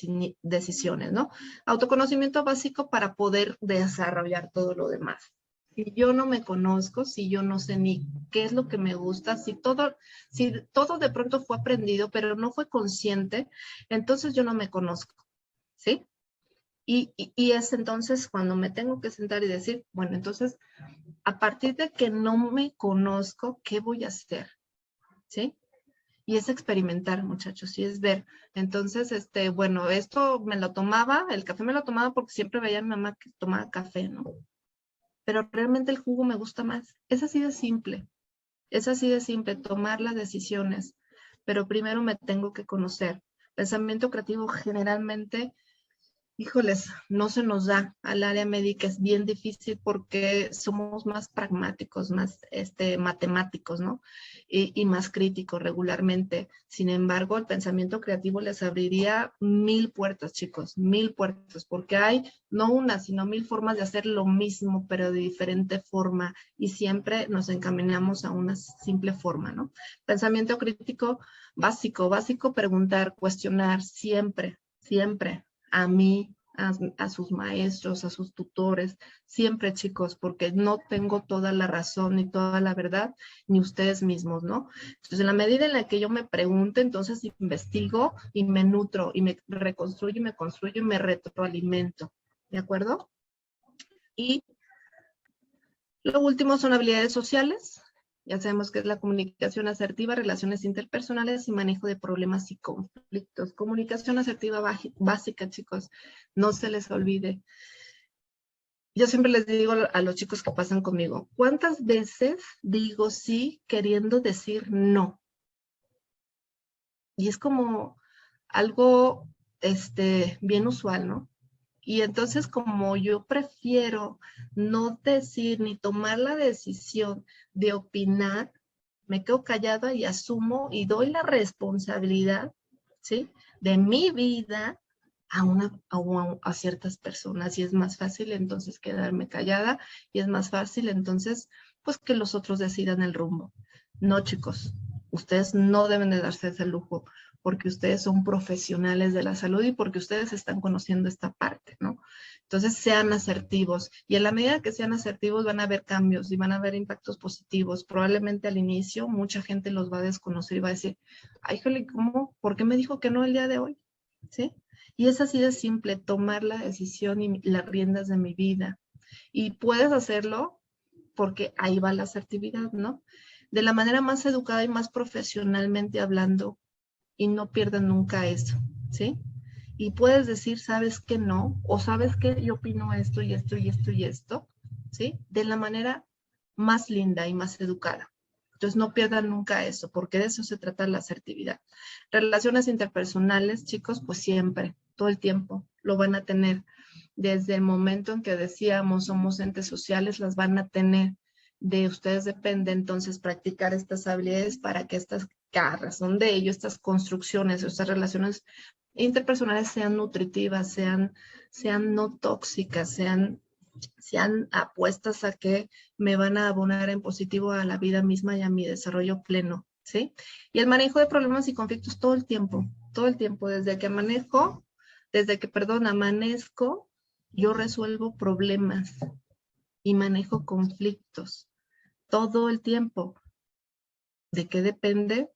decisiones, ¿no? Autoconocimiento básico para poder desarrollar todo lo demás. Si yo no me conozco, si yo no sé ni qué es lo que me gusta, si todo de pronto fue aprendido, pero no fue consciente, entonces yo no me conozco, ¿sí? Y es entonces cuando me tengo que sentar y decir, bueno, entonces, a partir de que no me conozco, ¿qué voy a hacer? ¿Sí? Y es experimentar, muchachos, y es ver. Entonces, bueno, esto me lo tomaba, el café me lo tomaba porque siempre veía a mi mamá que tomaba café, ¿no? Pero realmente el jugo me gusta más. Es así de simple. Es así de simple, tomar las decisiones. Pero primero me tengo que conocer. Pensamiento creativo generalmente, híjoles, no se nos da al área médica, es bien difícil porque somos más pragmáticos, más matemáticos, ¿no? Y más críticos regularmente. Sin embargo, el pensamiento creativo les abriría 1000 puertas, chicos, 1000 puertas, porque hay no una, sino 1000 formas de hacer lo mismo, pero de diferente forma, y siempre nos encaminamos a una simple forma, ¿no? Pensamiento crítico básico, preguntar, cuestionar, siempre, siempre a mí, a sus maestros, a sus tutores, siempre, chicos, porque no tengo toda la razón ni toda la verdad, ni ustedes mismos, ¿no? Entonces, en la medida en la que yo me pregunte, entonces investigo y me nutro y me reconstruyo y me construyo y me retroalimento, ¿de acuerdo? Y lo último son habilidades sociales. Ya sabemos que es la comunicación asertiva, relaciones interpersonales y manejo de problemas y conflictos. Comunicación asertiva básica, chicos, no se les olvide. Yo siempre les digo a los chicos que pasan conmigo, ¿cuántas veces digo sí queriendo decir no? Y es como algo bien usual, ¿no? Y entonces como yo prefiero no decir ni tomar la decisión de opinar, me quedo callada y asumo y doy la responsabilidad, ¿sí? De mi vida a ciertas personas. Y es más fácil entonces quedarme callada y es más fácil entonces pues que los otros decidan el rumbo. No, chicos, ustedes no deben de darse ese lujo porque ustedes son profesionales de la salud y porque ustedes están conociendo esta parte, ¿no? Entonces sean asertivos y en la medida que sean asertivos van a haber cambios y van a haber impactos positivos. Probablemente al inicio mucha gente los va a desconocer y va a decir, ay, jole, ¿cómo? ¿Por qué me dijo que no el día de hoy? ¿Sí? Y es así de simple, tomar la decisión y las riendas de mi vida. Y puedes hacerlo porque ahí va la asertividad, ¿no? De la manera más educada y más profesionalmente hablando, y no pierdan nunca eso, ¿sí? Y puedes decir, ¿sabes qué no? O ¿sabes qué? Yo opino esto y esto y esto y esto, ¿sí? De la manera más linda y más educada. Entonces no pierdan nunca eso, porque de eso se trata la asertividad. Relaciones interpersonales, chicos, pues siempre, todo el tiempo, lo van a tener. Desde el momento en que decíamos somos entes sociales, las van a tener. De ustedes depende entonces practicar estas habilidades para que a razón de ello, estas construcciones, estas relaciones interpersonales sean nutritivas, sean no tóxicas, sean apuestas a que me van a abonar en positivo a la vida misma y a mi desarrollo pleno, ¿sí? Y el manejo de problemas y conflictos todo el tiempo, desde que amanezco, yo resuelvo problemas y manejo conflictos todo el tiempo. ¿De qué depende?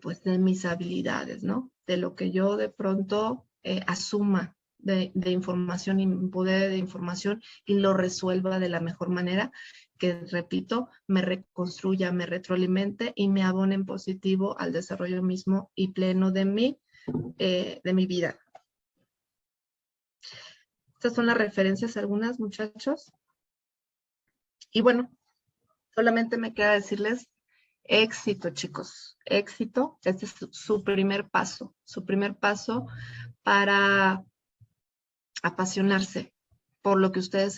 Pues de mis habilidades, ¿no? De lo que yo de pronto asuma de información y poder de información y lo resuelva de la mejor manera, que repito, me reconstruya, me retroalimente y me abone en positivo al desarrollo mismo y pleno de mi vida. Estas son las referencias algunas, muchachos. Y bueno, solamente me queda decirles éxito, chicos, éxito. Este es su primer paso para apasionarse por lo que ustedes